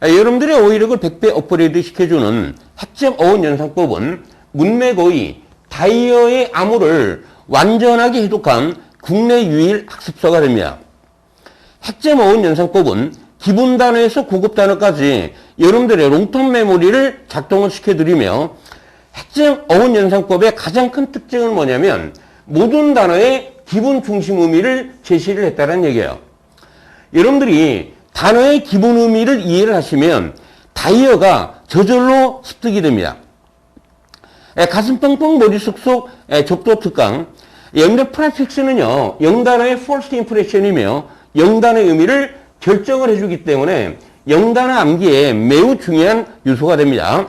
여러분들의 어휘력을 100배 업그레이드 시켜주는 학점 어원 연상법은 문맥어휘, 다이어의 암호를 완전하게 해독한 국내 유일 학습서가 됩니다. 학점 어원 연상법은 기본 단어에서 고급 단어까지 여러분들의 롱텀 메모리를 작동을 시켜드리며 학점 어원 연상법의 가장 큰 특징은 뭐냐면 모든 단어의 기본 중심 의미를 제시를 했다는 얘기예요. 여러분들이 단어의 기본 의미를 이해를 하시면 다이어가 저절로 습득이 됩니다. 가슴 뻥뻥 머릿속 속 접도 특강. 영단 프라픽스는요, 영단어의 false impression이며 영단어의 의미를 결정을 해주기 때문에 영단어 암기에 매우 중요한 요소가 됩니다.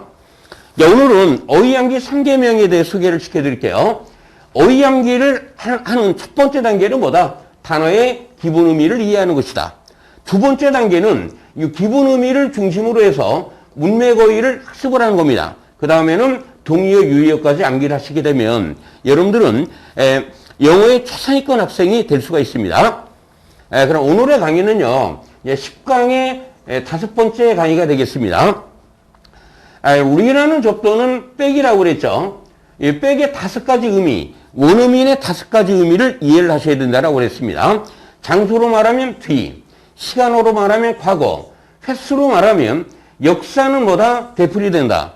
오늘은 어휘 암기 3계명에 대해 소개를 시켜드릴게요. 어휘 암기를 하는 첫 번째 단계는 뭐다? 단어의 기본 의미를 이해하는 것이다. 두 번째 단계는 이 기본 의미를 중심으로 해서 문맥 어휘를 학습을 하는 겁니다. 그 다음에는 동의어, 유의어까지 암기를 하시게 되면 여러분들은 영어의 최상위권 학생이 될 수가 있습니다. 그럼 오늘의 강의는요, 10강의 5번째 강의가 되겠습니다. 리라는 접도는 백이라고 그랬죠. 이 백의 5가지 의미, 원어민의 5가지 의미를 이해를 하셔야 된다고 그랬습니다. 장소로 말하면 뒤, 시간으로 말하면 과거, 횟수로 말하면 역사는 뭐다? 되풀이된다.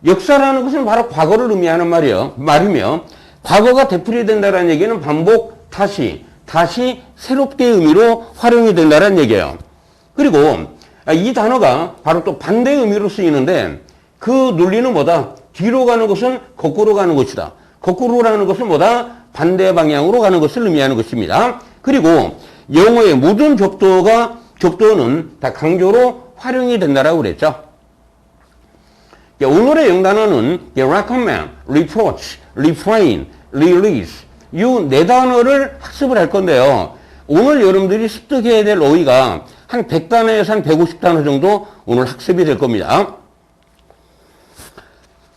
역사라는 것은 바로 과거를 의미하는 말이며 과거가 되풀이된다는 얘기는 반복, 다시 새롭게 의미로 활용이 된다는 얘기예요. 그리고 이 단어가 바로 또 반대 의미로 쓰이는데 그 논리는 뭐다? 뒤로 가는 것은 거꾸로 가는 것이다. 거꾸로 가는 것은 뭐다? 반대 방향으로 가는 것을 의미하는 것입니다. 그리고 영어의 모든 접도는 다 강조로 활용이 된다라고 그랬죠. 오늘의 영단어는 recommend, reproach, refrain, release 이 4단어를 학습을 할 건데요. 오늘 여러분들이 습득해야 될 어휘가 한 100단어에서 한 150단어 정도 오늘 학습이 될 겁니다.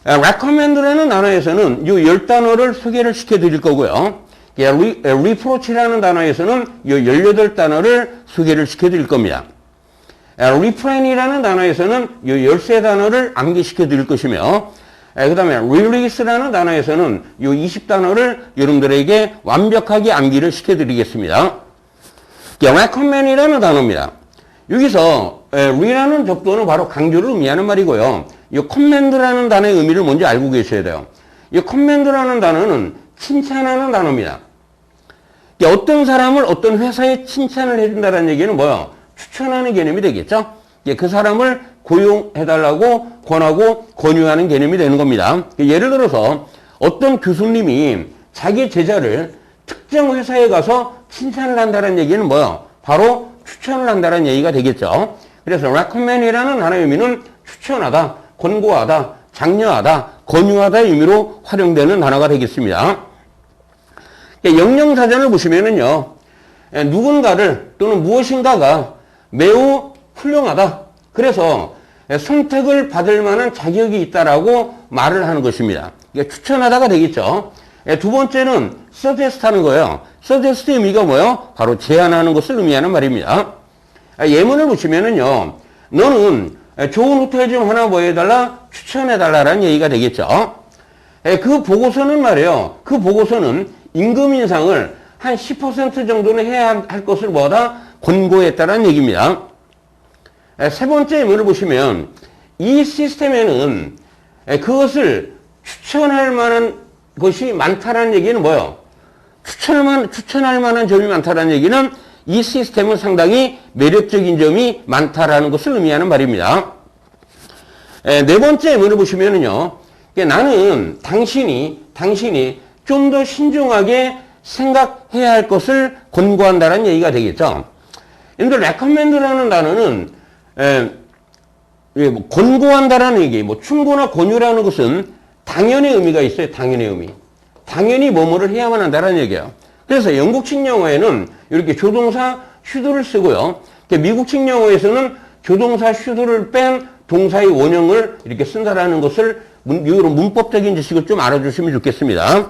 recommend라는 단어에서는 이 10단어를 소개를 시켜드릴 거고요. reproach라는 단어에서는 이 18단어를 소개를 시켜드릴 겁니다. refrain이라는 단어에서는 이 13단어를 암기시켜 드릴 것이며 그 다음에 release라는 단어에서는 이 20단어를 여러분들에게 완벽하게 암기를 시켜 드리겠습니다. recommend이라는 단어입니다. 여기서 re라는 접두어는 바로 강조를 의미하는 말이고요. 이 command라는 단어의 의미를 먼저 알고 계셔야 돼요. 이 command라는 단어는 칭찬하는 단어입니다. 어떤 사람을 어떤 회사에 칭찬을 해준다는 얘기는 뭐예요? 추천하는 개념이 되겠죠? 그 사람을 고용해달라고 권하고 권유하는 개념이 되는 겁니다. 예를 들어서 어떤 교수님이 자기 제자를 특정 회사에 가서 칭찬을 한다는 얘기는 뭐예요? 바로 추천을 한다는 얘기가 되겠죠. 그래서 recommend이라는 단어의 의미는 추천하다, 권고하다, 장려하다, 권유하다의 의미로 활용되는 단어가 되겠습니다. 영영사전을 보시면은요, 누군가를 또는 무엇인가가 매우 훌륭하다. 그래서 선택을 받을 만한 자격이 있다라고 말을 하는 것입니다. 이게 추천하다가 되겠죠. 두 번째는 suggest 하는 거예요. suggest의 의미가 뭐예요? 바로 제안하는 것을 의미하는 말입니다. 예문을 보시면은요, 너는 좋은 호텔 좀 하나 뭐 해달라? 추천해달라라는 얘기가 되겠죠. 그 보고서는 말이에요. 그 보고서는 임금 인상을 한 10% 정도는 해야 할 것을 뭐다? 권고했다는 얘기입니다. 세 번째 예문을 보시면 이 시스템에는 그것을 추천할 만한 것이 많다라는 얘기는 뭐예요? 추천할 만한 점이 많다라는 얘기는 이 시스템은 상당히 매력적인 점이 많다라는 것을 의미하는 말입니다. 네 번째 예문을 보시면은요, 나는 당신이 좀 더 신중하게 생각해야 할 것을 권고한다는 얘기가 되겠죠. 근데 recommend라는 단어는 뭐 권고한다라는 얘기, 뭐 충고나 권유라는 것은 당연의 의미가 있어요. 당연의 의미. 당연히 뭐뭐를 해야만 한다는 얘기예요. 그래서 영국식 영어에는 이렇게 조동사 should를 쓰고요. 미국식 영어에서는 조동사 should를 뺀 동사의 원형을 이렇게 쓴다라는 것을 이런 문법적인 지식을 좀 알아주시면 좋겠습니다.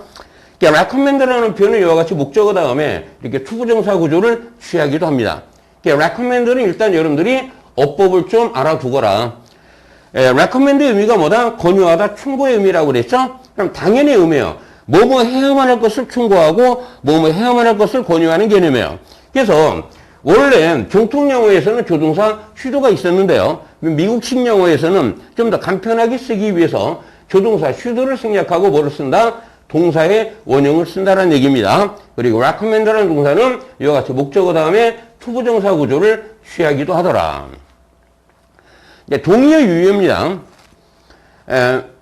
recommend라는 표현은 이와 같이 목적어 다음에 이렇게 투부정사 구조를 취하기도 합니다. recommend는 일단 여러분들이 어법을 좀 알아두거라. recommend의 의미가 뭐다? 권유하다, 충고의 의미라고 그랬죠? 그럼 당연히 의미예요. 뭐뭐 해야만 할 것을 충고하고 뭐뭐 해야만 할 것을 권유하는 개념이에요. 그래서 원래 정통 영어에서는 조동사 should가 있었는데요. 미국식 영어에서는 좀 더 간편하게 쓰기 위해서 조동사 should를 생략하고 뭐를 쓴다? 동사의 원형을 쓴다는 얘기입니다. 그리고 recommend라는 동사는 이와 같이 목적어 다음에 투부정사 구조를 취하기도 하더라. 동의어 유효입니다.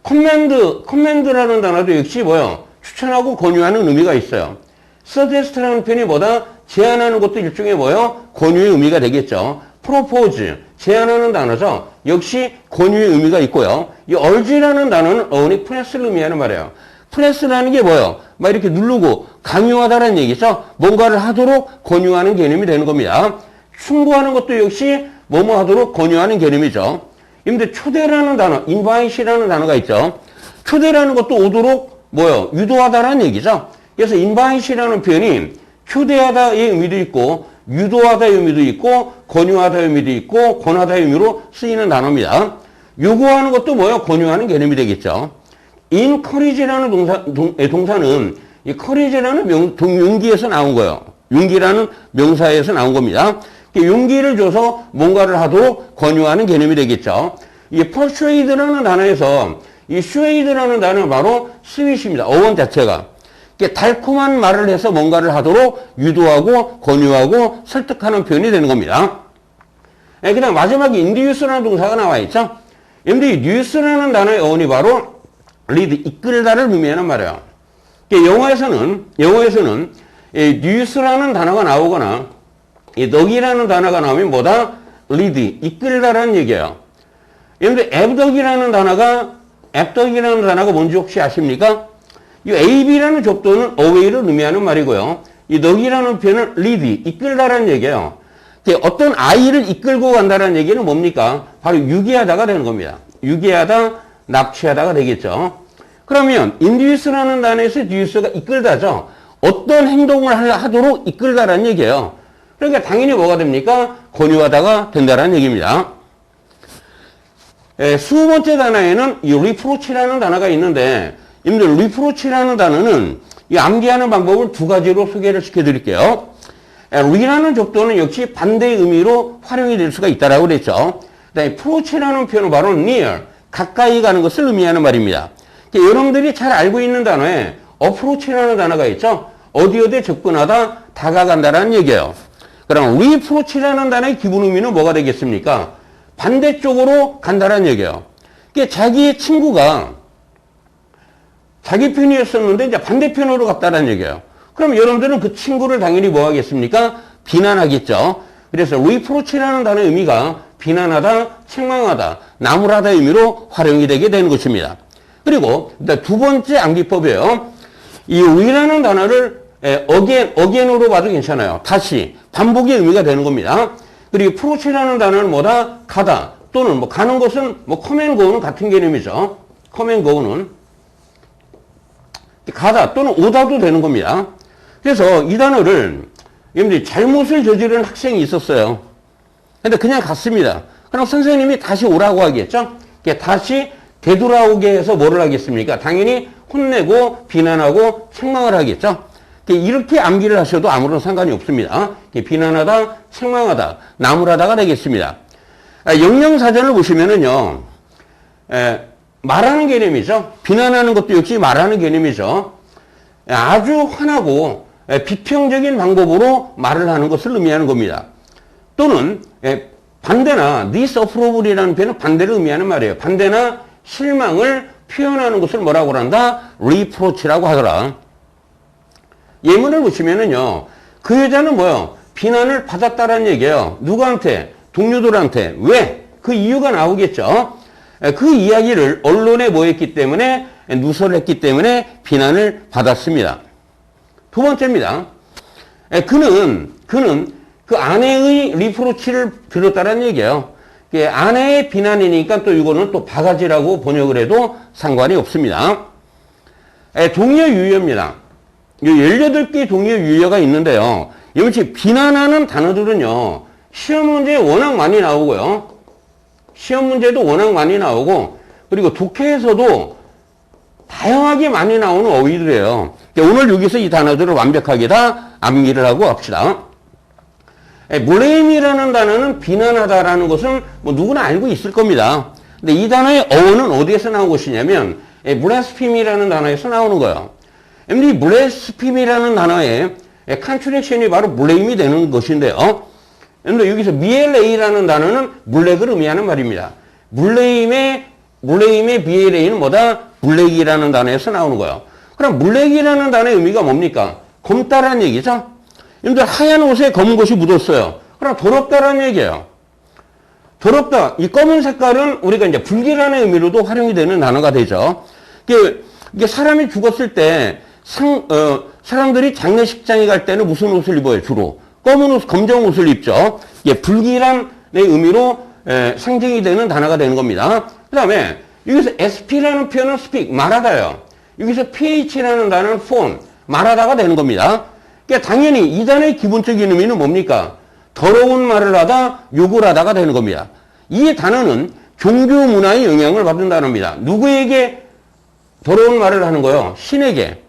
command라는 단어도 역시 뭐요? 추천하고 권유하는 의미가 있어요. suggest라는 표현이 뭐다? 제안하는 것도 일종의 뭐요? 권유의 의미가 되겠죠. propose, 제안하는 단어죠. 역시 권유의 의미가 있고요. 이 urge라는 단어는 only press를 의미하는 말이에요. press라는 게 뭐예요? 막 이렇게 누르고 강요하다라는 얘기죠. 뭔가를 하도록 권유하는 개념이 되는 겁니다. 충고하는 것도 역시 뭐뭐 하도록 권유하는 개념이죠. 근데 초대라는 단어, invite이라는 단어가 있죠. 초대라는 것도 오도록 뭐예요? 유도하다라는 얘기죠. 그래서 invite이라는 표현이 초대하다의 의미도 있고 유도하다의 의미도 있고 권유하다의 의미도 있고 권하다의 의미로 쓰이는 단어입니다. 요구하는 것도 뭐예요? 권유하는 개념이 되겠죠. encourage라는 동사는 이 encourage라는 용기에서 나온 거예요. 용기라는 명사에서 나온 겁니다. 용기를 줘서 뭔가를 하도록 권유하는 개념이 되겠죠. 이 persuade라는 단어에서 이 suade라는 단어는 바로 스윗입니다. 어원 자체가. 달콤한 말을 해서 뭔가를 하도록 유도하고 권유하고 설득하는 표현이 되는 겁니다. 그 다음 마지막에 induce라는 동사가 나와 있죠. 근데 이 induce라는 단어의 어원이 바로 lead, 이끌다를 의미하는 말이에요. 영어에서는 induce라는 단어가 나오거나 이 덕이라는 단어가 나오면 뭐다? lead, 이끌다라는 얘기예요. 그런데 ab덕이라는 단어가 뭔지 혹시 아십니까? 이 ab라는 접두는 away를 의미하는 말이고요. 이 덕이라는 표현은 lead, 이끌다라는 얘기예요. 어떤 아이를 이끌고 간다는 얘기는 뭡니까? 바로 유기하다가 되는 겁니다. 유기하다, 납치하다가 되겠죠. 그러면 induce라는 단어에서 induce가 이끌다죠. 어떤 행동을 하도록 이끌다라는 얘기예요. 그러니까 당연히 뭐가 됩니까? 권유하다가 된다라는 얘기입니다. 20번째 단어에는 이 reproach라는 단어가 있는데, 여러분들 reproach라는 단어는 이 암기하는 방법을 두 가지로 소개를 시켜드릴게요. re라는 접두는 역시 반대의 의미로 활용이 될 수가 있다라고 그랬죠. 그다음에 approach라는 표현은 바로 near, 가까이 가는 것을 의미하는 말입니다. 여러분들이 잘 알고 있는 단어에 approach라는 단어가 있죠. 어디에 접근하다, 다가간다라는 얘기예요. 그럼 reproach라는 단어의 기본 의미는 뭐가 되겠습니까? 반대쪽으로 간다라는 얘기예요. 자기의 친구가 자기 편이었었는데 이제 반대편으로 갔다라는 얘기예요. 그럼 여러분들은 그 친구를 당연히 뭐 하겠습니까? 비난하겠죠. 그래서 reproach라는 단어의 의미가 비난하다, 책망하다, 나무라다 의미로 활용이 되게 되는 것입니다. 그리고 두 번째 암기법이에요. 이 re라는 단어를 again으로 봐도 괜찮아요. 다시, 반복의 의미가 되는 겁니다. 그리고 approach라는 단어는 뭐다? 가다 또는 뭐 가는 것은 뭐 come and go는 같은 개념이죠. come and go는 가다 또는 오다도 되는 겁니다. 그래서 이 단어를 여러분들이 잘못을 저지른 학생이 있었어요. 근데 그냥 갔습니다. 그럼 선생님이 다시 오라고 하겠죠? 다시 되돌아오게 해서 뭐를 하겠습니까? 당연히 혼내고 비난하고 책망을 하겠죠? 이렇게 암기를 하셔도 아무런 상관이 없습니다. 비난하다, 책망하다, 나무라다가 되겠습니다. 영양사전을 보시면은요, 말하는 개념이죠. 비난하는 것도 역시 말하는 개념이죠. 아주 환하고 비평적인 방법으로 말을 하는 것을 의미하는 겁니다. 또는 반대나 disapproval이라는 표현은 반대를 의미하는 말이에요. 반대나 실망을 표현하는 것을 뭐라고 한다? reproach라고 하더라. 예문을 보시면은요, 그 여자는 뭐요? 비난을 받았다라는 얘기예요. 누구한테? 동료들한테. 왜? 그 이유가 나오겠죠. 그 이야기를 언론에 뭐 했기 때문에, 누설했기 때문에 비난을 받았습니다. 두 번째입니다. 그는 그 아내의 리프로치를 들었다는 얘기예요. 아내의 비난이니까 또 이거는 또 바가지라고 번역을 해도 상관이 없습니다. 동의어 유효입니다. 18개의 동의어 유효가 있는데요. 역시 비난하는 단어들은요, 시험 문제 워낙 많이 나오고요. 시험 문제도 워낙 많이 나오고, 그리고 독해에서도 다양하게 많이 나오는 어휘들이에요. 오늘 여기서 이 단어들을 완벽하게 다 암기를 하고 합시다. blame이라는 단어는 비난하다라는 것은 뭐 누구나 알고 있을 겁니다. 근데 이 단어의 어원은 어디에서 나온 것이냐면 blaspheme이라는 단어에서 나오는 거예요. 이 blaspheme이라는 단어의 컨트랙션이 바로 blame이 되는 것인데요. 근데 여기서 bla라는 단어는 블랙을 의미하는 말입니다. blame의 bla는 뭐다? 블랙이라는 단어에서 나오는 거예요. 그럼 블랙이라는 단어의 의미가 뭡니까? 검다라는 얘기죠. 여러분들 하얀 옷에 검은 것이 묻었어요. 그럼 더럽다라는 얘기예요. 더럽다. 이 검은 색깔은 우리가 이제 불길하는 의미로도 활용이 되는 단어가 되죠. 이게 사람이 죽었을 때 사람들이 장례식장에 갈 때는 무슨 옷을 입어요? 주로 검은 옷, 검정 옷을 입죠. 이게 불길한의 의미로 상징이 되는 단어가 되는 겁니다. 그 다음에 여기서 sp라는 표현은 speak, 말하다요. 여기서 ph라는 단어는 phone, 말하다가 되는 겁니다. 그러니까 당연히 이 단어의 기본적인 의미는 뭡니까? 더러운 말을 하다, 욕을 하다가 되는 겁니다. 이 단어는 종교 문화의 영향을 받은 단어입니다. 누구에게 더러운 말을 하는 거요? 신에게.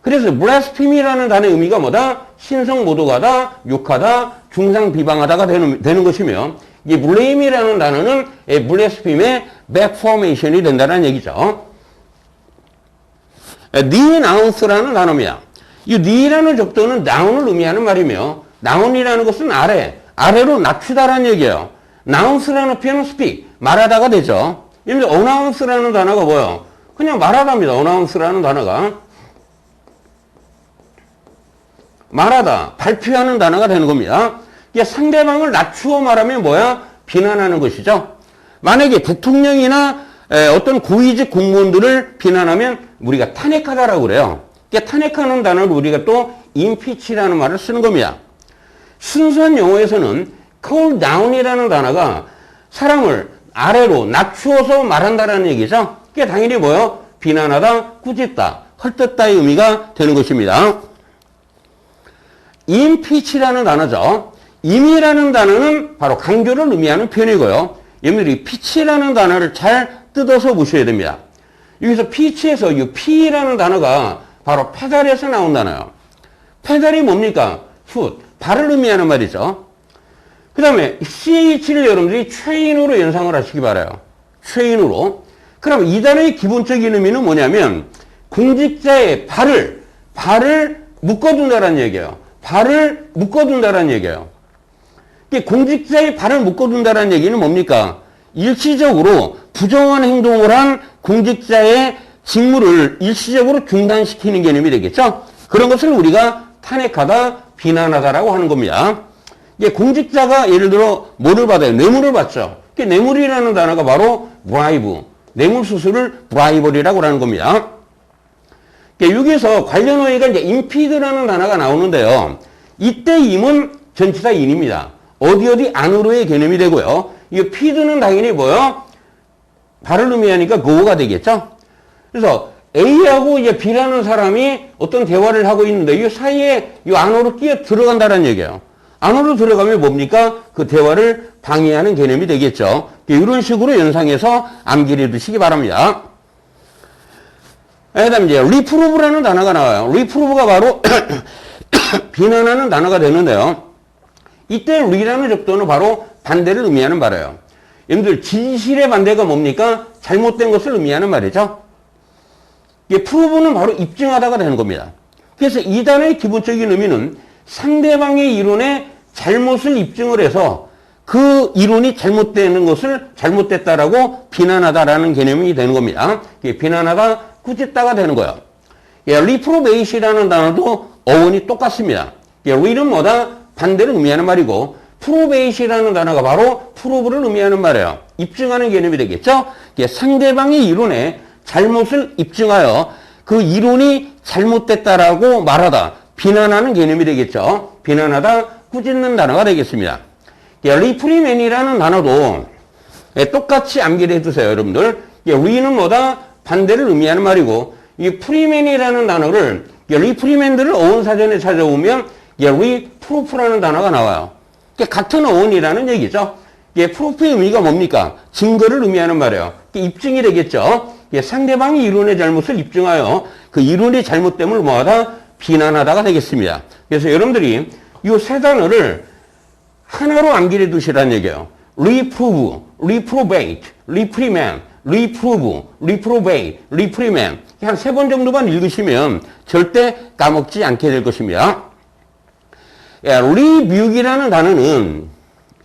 그래서 blasphemy라는 단어의 의미가 뭐다? 신성 모독하다, 욕하다, 중상 비방하다가 되는 것이며, 이 blame이라는 단어는 blasphemy의 backformation이 된다는 얘기죠. denounce라는 단어입니다. 이 d라는 접두는 down을 의미하는 말이며, down이라는 것은 아래로 낮추다라는 얘기예요. nounce라는 표현은 speak, 말하다가 되죠. 예를 들어 announce라는 단어가 뭐예요? 그냥 말하다입니다. announce라는 단어가. 말하다, 발표하는 단어가 되는 겁니다. 이게 상대방을 낮추어 말하면 뭐야? 비난하는 것이죠. 만약에 대통령이나 어떤 고위직 공무원들을 비난하면 우리가 탄핵하다라고 그래요. 탄핵하는 단어를 우리가 또 impeach라는 말을 쓰는 겁니다. 순수한 영어에서는 call down이라는 단어가 사람을 아래로 낮추어서 말한다라는 얘기죠. 그게 당연히 뭐예요? 비난하다, 꾸짖다, 헐뜯다의 의미가 되는 것입니다. impeach라는 단어죠. 임이라는 단어는 바로 강조를 의미하는 표현이고요. 여러분들이 pitch라는 단어를 잘 뜯어서 보셔야 됩니다. 여기서 pitch에서 이 P라는 단어가 바로 페달에서 나온 단어예요. 페달이 뭡니까? 풋, 발을 의미하는 말이죠. 그 다음에 CH를 여러분들이 train으로 연상을 하시기 바라요. train으로. 그럼 이 단어의 기본적인 의미는 뭐냐면 공직자의 발을 묶어둔다라는 얘기예요. 발을 묶어둔다라는 얘기예요. 공직자의 발을 묶어둔다라는 얘기는 뭡니까? 일시적으로 부정한 행동을 한 공직자의 직무를 일시적으로 중단시키는 개념이 되겠죠? 그런 것을 우리가 탄핵하다, 비난하다라고 하는 겁니다. 공직자가 예를 들어 뭐를 받아요? 뇌물을 받죠. 뇌물이라는 단어가 바로 bribe, 뇌물 수수를 bribery라고 하는 겁니다. 여기서 관련 어휘가 이제 impede라는 단어가 나오는데요. 이때 임은 전치사 in입니다. 어디 안으로의 개념이 되고요. 이 feed는 당연히 뭐요? 발을 의미하니까 go가 되겠죠. 그래서 A하고 이제 B라는 사람이 어떤 대화를 하고 있는데 이 사이에 이 안으로 끼어 들어간다는 얘기예요. 안으로 들어가면 뭡니까? 그 대화를 방해하는 개념이 되겠죠. 이런 식으로 연상해서 암기를 해두시기 바랍니다. 그 다음에 이제 reprove라는 단어가 나와요. reprove가 바로 비난하는 단어가 되는데요. 이때 re라는 접두는 바로 반대를 의미하는 말이에요. 여러분들 진실의 반대가 뭡니까? 잘못된 것을 의미하는 말이죠. prove는 바로 입증하다가 되는 겁니다. 그래서 이 단어의 기본적인 의미는 상대방의 이론에 잘못을 입증을 해서 그 이론이 잘못되는 것을 잘못됐다라고 비난하다라는 개념이 되는 겁니다. 비난하다, 꾸짖다가 되는 거예요. reprobate이라는 단어도 어원이 똑같습니다. re는 뭐다? 반대를 의미하는 말이고 probate이라는 단어가 바로 prove를 의미하는 말이에요. 입증하는 개념이 되겠죠? 상대방의 이론에 잘못을 입증하여 그 이론이 잘못됐다라고 말하다, 비난하는 개념이 되겠죠. 비난하다, 꾸짖는 단어가 되겠습니다. repriman이라는 단어도 똑같이 암기를 해두세요, 여러분들. re는 뭐다? 반대를 의미하는 말이고, 이 프리맨이라는 단어를, 리프리맨들을 어원사전에 찾아보면, reproof라는 단어가 나와요. 같은 어원이라는 얘기죠. 프로프의 의미가 뭡니까? 증거를 의미하는 말이에요. 입증이 되겠죠. 상대방이 이론의 잘못을 입증하여 그 이론의 잘못됨을 뭐하다? 비난하다가 되겠습니다. 그래서 여러분들이 이 세 단어를 하나로 암기해 두시라는 얘기예요. reprove, reprobate, reprimand, reprove, reprobate, reprimand. 한 3번 정도만 읽으시면 절대 까먹지 않게 될 것입니다. rebuke이라는 단어는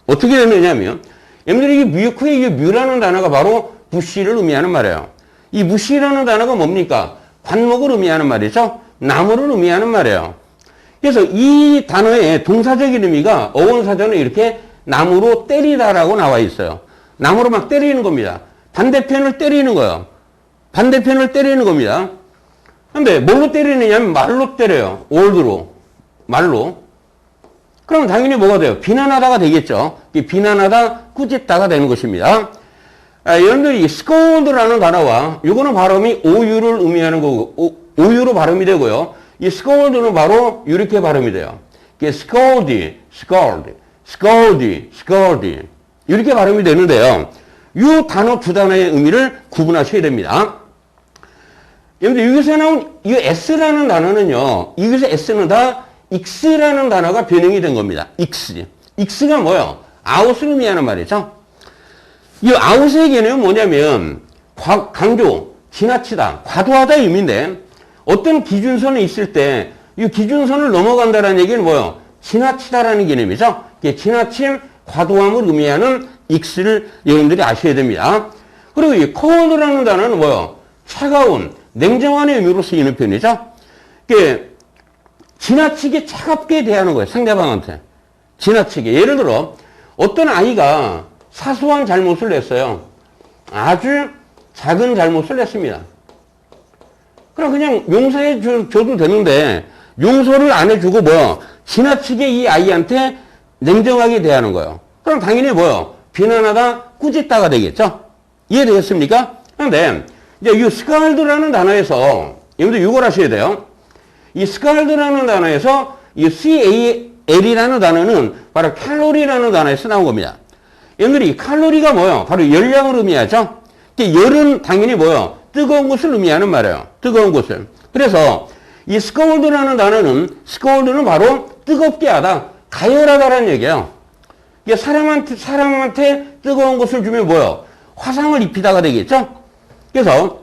어떻게 되느냐면, 여러분들이 이 rebuke의 이 뮤라는 단어가 바로 부시를 의미하는 말이에요. 이 무시라는 단어가 뭡니까? 관목을 의미하는 말이죠. 나무를 의미하는 말이에요. 그래서 이 단어의 동사적인 의미가 어원사전에 이렇게 나무로 때리다라고 나와 있어요. 나무로 막 때리는 겁니다. 반대편을 때리는 거예요. 반대편을 때리는 겁니다. 근데 뭘로 때리느냐면 말로 때려요. 월드로. 말로. 그럼 당연히 뭐가 돼요? 비난하다가 되겠죠. 비난하다, 꾸짖다가 되는 것입니다. 여러분들이 scold라는 단어와 이거는 발음이 OU를 의미하는 거고 OU로 발음이 되고요. 이 scold는 바로 이렇게 발음이 돼요. scold, scold, scold, scold 이렇게 발음이 되는데요. 이 단어 두 단어의 의미를 구분하셔야 됩니다. 여러분들 여기서 나온 이 S라는 단어는요. 여기서 S는 다 X라는 단어가 변형이 된 겁니다. X. X가 뭐예요? 아웃을 의미하는 말이죠. 이 아웃의 개념은 뭐냐면 강조, 지나치다, 과도하다의 의미인데 어떤 기준선이 있을 때 이 기준선을 넘어간다는 얘기는 뭐예요? 지나치다라는 개념이죠. 지나침, 과도함을 의미하는 X를 여러분들이 아셔야 됩니다. 그리고 이 cold라는 단어는 뭐예요? 차가운, 냉정한 의미로 쓰이는 편이죠. 지나치게 차갑게 대하는 거예요. 상대방한테. 지나치게. 예를 들어 어떤 아이가 사소한 잘못을 했어요. 아주 작은 잘못을 했습니다. 그럼 그냥 용서해 줘도 되는데 용서를 안 해주고 지나치게 이 아이한테 냉정하게 대하는 거예요. 그럼 당연히 비난하다, 꾸짖다가 되겠죠? 이해되겠습니까? 그런데 이제 이 스칼드라는 단어에서 여러분들 이걸 하셔야 돼요. 이 스칼드라는 단어에서 이 CAL이라는 단어는 바로 칼로리라는 단어에서 나온 겁니다. 여러분들이 칼로리가 뭐예요? 바로 열량을 의미하죠? 열은 당연히 뜨거운 것을 의미하는 말이에요. 뜨거운 것을. 그래서 이 스콜드라는 단어는, 스콜드는 바로 뜨겁게 하다, 가열하다라는 얘기예요. 이게 사람한테 뜨거운 것을 주면 화상을 입히다가 되겠죠? 그래서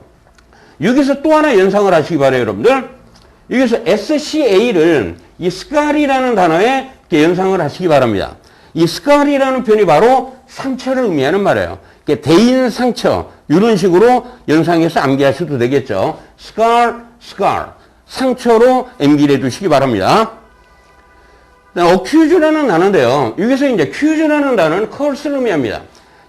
여기서 또 하나 연상을 하시기 바래요, 여러분들. 여기서 SCA를 이 스칼이라는 단어에 연상을 하시기 바랍니다. 이 스칼이라는 표현이 바로 상처를 의미하는 말이에요. 대인 상처, 이런 식으로 연상해서 암기하셔도 되겠죠. scar, scar. 상처로 암기해 두시기 바랍니다. accuse라는 단어인데요. 여기서 이제 accuse라는 단어는 curse를 의미합니다.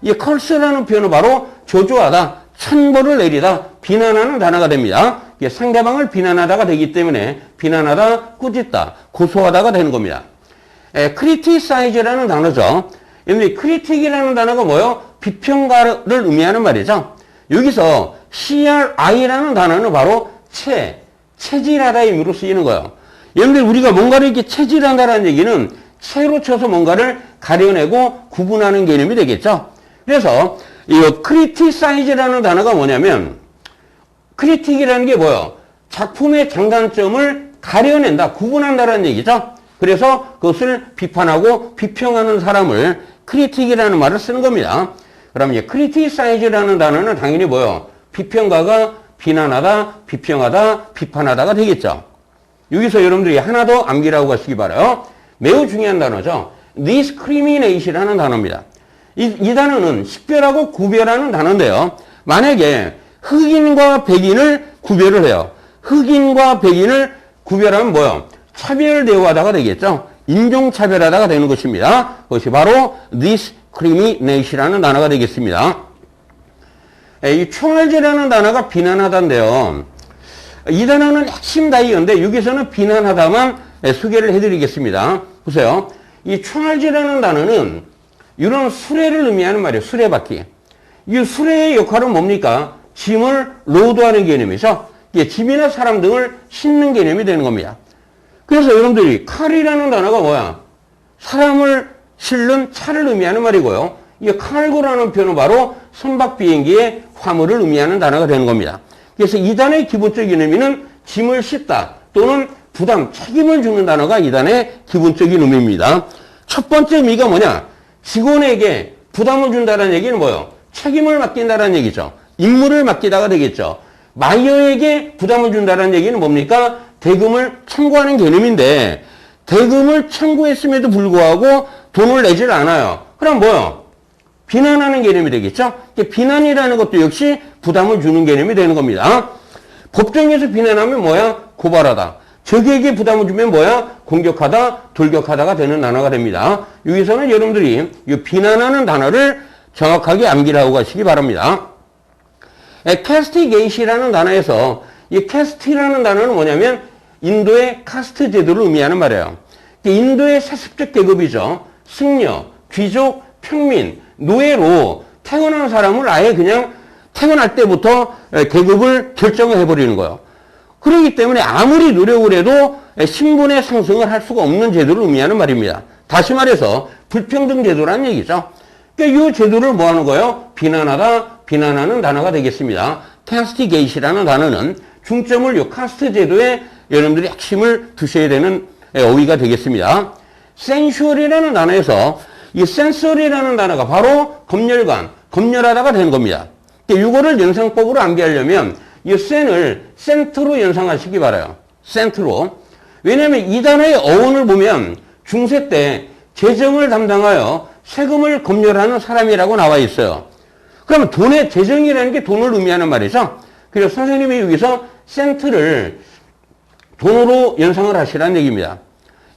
이 curse라는 표현은 바로 저주하다, 천벌을 내리다, 비난하는 단어가 됩니다. 상대방을 비난하다가 되기 때문에 비난하다, 꾸짖다, 고소하다가 되는 겁니다. criticize라는 단어죠. critic이라는 단어가 뭐예요? 비평가를 의미하는 말이죠. 여기서 CRI라는 단어는 바로 체질하다의 의미로 쓰이는 거예요. 여러분들 우리가 뭔가를 이렇게 체질한다는 얘기는 체로 쳐서 뭔가를 가려내고 구분하는 개념이 되겠죠. 그래서 이 criticize라는 단어가 뭐냐면 critic이라는 게 뭐예요? 작품의 장단점을 가려낸다, 구분한다는 얘기죠. 그래서 그것을 비판하고 비평하는 사람을 critic이라는 말을 쓰는 겁니다. 그럼 이제 criticize라는 단어는 당연히 비평가가 비난하다, 비평하다, 비판하다가 되겠죠. 여기서 여러분들이 하나 더 암기라고 하시기 바라요. 매우 중요한 단어죠. discriminate이라는 단어입니다. 이 단어는 식별하고 구별하는 단어인데요. 만약에 흑인과 백인을 구별을 해요. 흑인과 백인을 구별하면 차별 대우하다가 되겠죠. 인종차별하다가 되는 것입니다. 그것이 바로 discriminate이라는 단어가 되겠습니다. 이 총알제라는 단어가 비난하다인데요. 이 단어는 핵심 단어인데 여기서는 비난하다만 소개를 해드리겠습니다. 보세요. 이 총알제라는 단어는 이런 수레를 의미하는 말이에요. 수레바퀴. 이 수레의 역할은 뭡니까? 짐을 로드하는 개념이죠. 짐이나 사람 등을 싣는 개념이 되는 겁니다. 그래서 여러분들이 칼이라는 단어가 사람을 실는 차를 의미하는 말이고요. 이 카르고라는 표현은 바로 선박 비행기의 화물을 의미하는 단어가 되는 겁니다. 그래서 이 단어의 기본적인 의미는 짐을 싣다 또는 부담, 책임을 주는 단어가 이 단어의 기본적인 의미입니다. 첫 번째 의미가 뭐냐? 직원에게 부담을 준다는 얘기는 뭐예요? 책임을 맡긴다는 얘기죠. 임무를 맡기다가 되겠죠. 마이어에게 부담을 준다는 얘기는 뭡니까? 대금을 청구하는 개념인데 대금을 청구했음에도 불구하고 돈을 내질 않아요. 그럼 뭐요? 비난하는 개념이 되겠죠? 비난이라는 것도 역시 부담을 주는 개념이 되는 겁니다. 법정에서 비난하면 뭐야? 고발하다. 적에게 부담을 주면 뭐야? 공격하다, 돌격하다가 되는 단어가 됩니다. 여기서는 여러분들이 이 비난하는 단어를 정확하게 암기를 하고 가시기 바랍니다. 캐스티게이시라는 단어에서 이 캐스티라는 단어는 뭐냐면 인도의 카스트 제도를 의미하는 말이에요. 인도의 세습적 계급이죠. 승려, 귀족, 평민, 노예로 태어난 사람을 아예 그냥 태어날 때부터 계급을 결정을 해버리는 거예요. 그렇기 때문에 아무리 노력을 해도 신분의 상승을 할 수가 없는 제도를 의미하는 말입니다. 다시 말해서 불평등 제도라는 얘기죠. 그러니까 이 제도를 뭐 하는 거예요? 비난하다, 비난하는 단어가 되겠습니다. 캐스티게이시라는 단어는 중점을 이 카스트 제도에 여러분들이 핵심을 두셔야 되는 어휘가 되겠습니다. 센슈얼이라는 단어에서 이 센서리라는 단어가 바로 검열관, 검열하다가 되는 겁니다. 이거를 연상법으로 암기하려면 이 센을 센트로 연상하시기 바라요. 센트로. 왜냐하면 이 단어의 어원을 보면 중세 때 재정을 담당하여 세금을 검열하는 사람이라고 나와 있어요. 그러면 돈의 재정이라는 게 돈을 의미하는 말이죠. 그래서 선생님이 여기서 센트를 돈으로 연상을 하시라는 얘기입니다.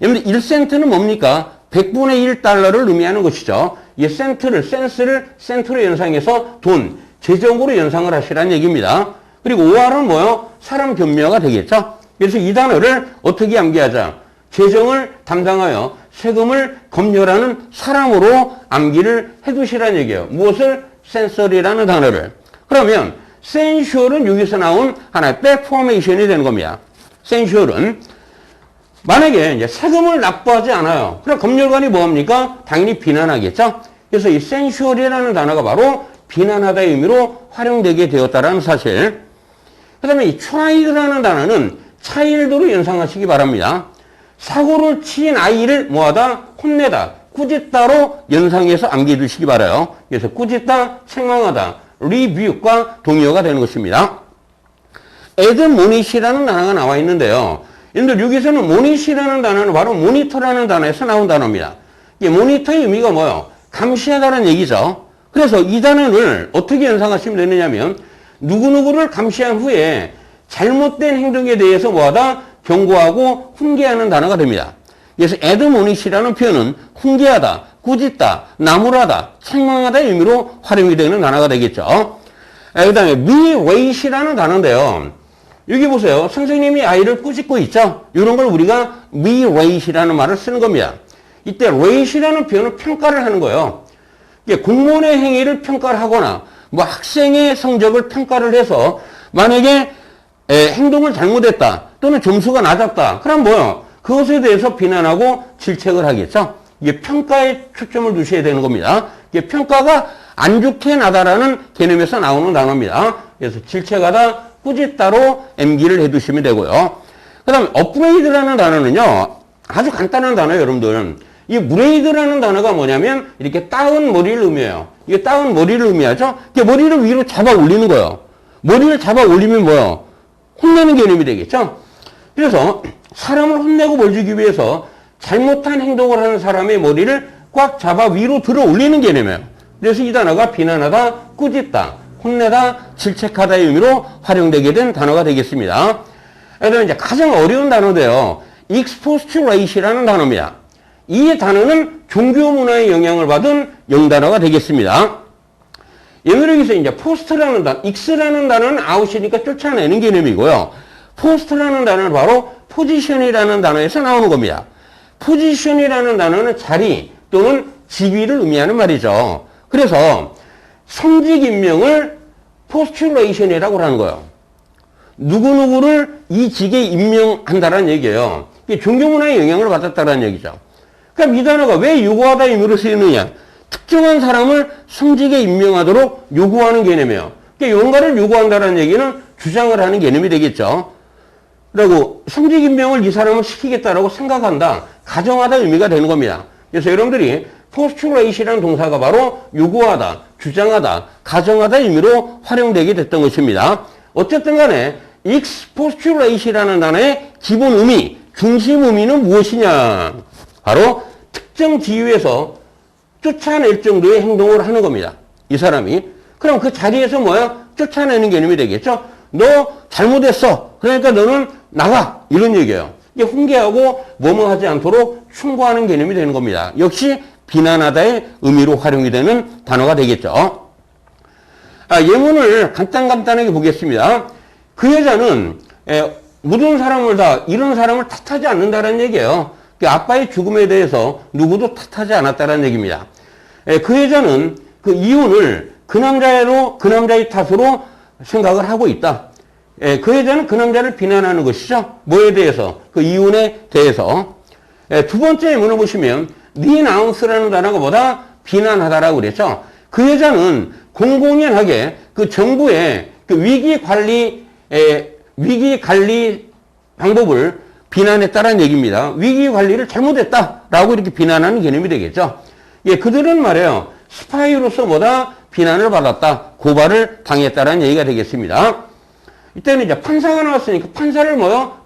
여러분 1센트는 뭡니까? 100분의 1달러를 의미하는 것이죠. 이 센트를, 센스를 센트로 연상해서 돈, 재정으로 연상을 하시라는 얘기입니다. 그리고 OR은 뭐요? 사람 견묘가 되겠죠. 그래서 이 단어를 어떻게 암기하자? 재정을 담당하여 세금을 검열하는 사람으로 암기를 해두시라는 얘기예요. 무엇을? 센서리라는 단어를. 그러면 센슈얼은 여기서 나온 하나의 백포메이션이 되는 겁니다. 센슈얼은 만약에 이제 세금을 납부하지 않아요. 그럼 검열관이 뭐합니까? 당연히 비난하겠죠. 그래서 이 센슈얼이라는 단어가 바로 비난하다의 의미로 활용되게 되었다는 사실. 그 다음에 이 트라이드라는 단어는 차일드로 연상하시기 바랍니다. 사고를 친 아이를 뭐하다? 혼내다, 꾸짖다로 연상해서 암기해 두시기 바라요. 그래서 꾸짖다, 책망하다, 리뷰과 동의어가 되는 것입니다. 에드모니시라는 단어가 나와 있는데요. 여러분들 여기서는 모니시라는 단어는 바로 모니터라는 단어에서 나온 단어입니다. 이 모니터의 의미가 뭐예요? 감시하다는 얘기죠. 그래서 이 단어를 어떻게 연상하시면 되느냐면 누구누구를 감시한 후에 잘못된 행동에 대해서 뭐하다? 경고하고 훈계하는 단어가 됩니다. 그래서 에드모니시라는 표현은 훈계하다, 꾸짖다, 나무라다, 책망하다의 의미로 활용이 되는 단어가 되겠죠. 그 다음에 미웨이시라는 단어인데요. 여기 보세요. 선생님이 아이를 꾸짖고 있죠. 이런 걸 우리가 미웨이시라는 말을 쓰는 겁니다. 이때 레이시라는 표현은 평가를 하는 거예요. 공무원의 행위를 평가를 하거나 뭐 학생의 성적을 평가를 해서 만약에 행동을 잘못했다 또는 점수가 낮았다. 그럼 뭐요? 그것에 대해서 비난하고 질책을 하겠죠. 이게 평가에 초점을 두셔야 되는 겁니다. 이게 평가가 안 좋게 나다라는 개념에서 나오는 단어입니다. 그래서 질책하다, 꾸짖다로 암기를 해두시면 되고요. 그 다음에 업그레이드라는 단어는요. 아주 간단한 단어예요, 여러분들. 이 브레이드라는 단어가 뭐냐면 이렇게 따은 머리를 의미해요. 이게 따은 머리를 의미하죠. 이게 머리를 위로 잡아 올리는 거예요. 머리를 잡아 올리면 뭐예요? 혼내는 개념이 되겠죠. 그래서 사람을 혼내고 벌 주기 위해서 잘못한 행동을 하는 사람의 머리를 꽉 잡아 위로 들어 올리는 개념이에요. 그래서 이 단어가 비난하다, 꾸짖다, 혼내다, 질책하다의 의미로 활용되게 된 단어가 되겠습니다. 그다음에 이제 가장 어려운 단어인데요. exposed to race라는 단어입니다. 이 단어는 종교 문화의 영향을 받은 영단어가 되겠습니다. 여기서 이제 포스트라는 단어, 익스라는 단어는 아웃이니까 쫓아내는 개념이고요. 포스트라는 단어는 바로 포지션이라는 단어에서 나오는 겁니다. 포지션이라는 단어는 자리 또는 직위를 의미하는 말이죠. 그래서 성직 임명을 포스츄레이션이라고 하는 거예요. 누구누구를 이 직에 임명한다는 얘기예요. 이게 종교문화의 영향을 받았다는 얘기죠. 그럼 이 단어가 왜 요구하다 의미로 쓰이느냐? 특정한 사람을 승직에 임명하도록 요구하는 개념이에요. 그러니까 뭔가를 요구한다는 얘기는 주장을 하는 개념이 되겠죠. 그리고 승직 임명을 이 사람을 시키겠다라고 생각한다, 가정하다 의미가 되는 겁니다. 그래서 여러분들이 postulate이라는 동사가 바로 요구하다, 주장하다, 가정하다 의미로 활용되게 됐던 것입니다. 어쨌든 간에 postulate이라는 단어의 기본 의미, 중심 의미는 무엇이냐? 바로 특정 지위에서 쫓아낼 정도의 행동을 하는 겁니다. 이 사람이. 그럼 그 자리에서 뭐야? 쫓아내는 개념이 되겠죠? 너 잘못했어. 그러니까 너는 나가. 이런 얘기예요. 이게 훈계하고 뭐뭐 하지 않도록 충고하는 개념이 되는 겁니다. 역시 비난하다의 의미로 활용이 되는 단어가 되겠죠. 예문을 간단하게 보겠습니다. 그 여자는 모든 사람을 다, 이런 사람을 탓하지 않는다는 얘기예요. 아빠의 죽음에 대해서 누구도 탓하지 않았다는 얘기입니다. 그 여자는 그 이혼을 그 남자의 탓으로 생각을 하고 있다. 그 여자는 그 남자를 비난하는 것이죠. 뭐에 대해서? 그 이혼에 대해서. 두 번째 예문을 보시면 denounce라는 단어가 뭐다? 비난하다라고 그랬죠. 그 여자는 공공연하게 그 정부의 그 위기 관리 방법을 비난했다라는 얘기입니다. 위기 관리를 잘못했다라고 이렇게 비난하는 개념이 되겠죠. 그들은 말이에요. 스파이로서 뭐다? 비난을 받았다. 고발을 당했다라는 얘기가 되겠습니다. 이때는 이제 판사가 나왔으니까 판사를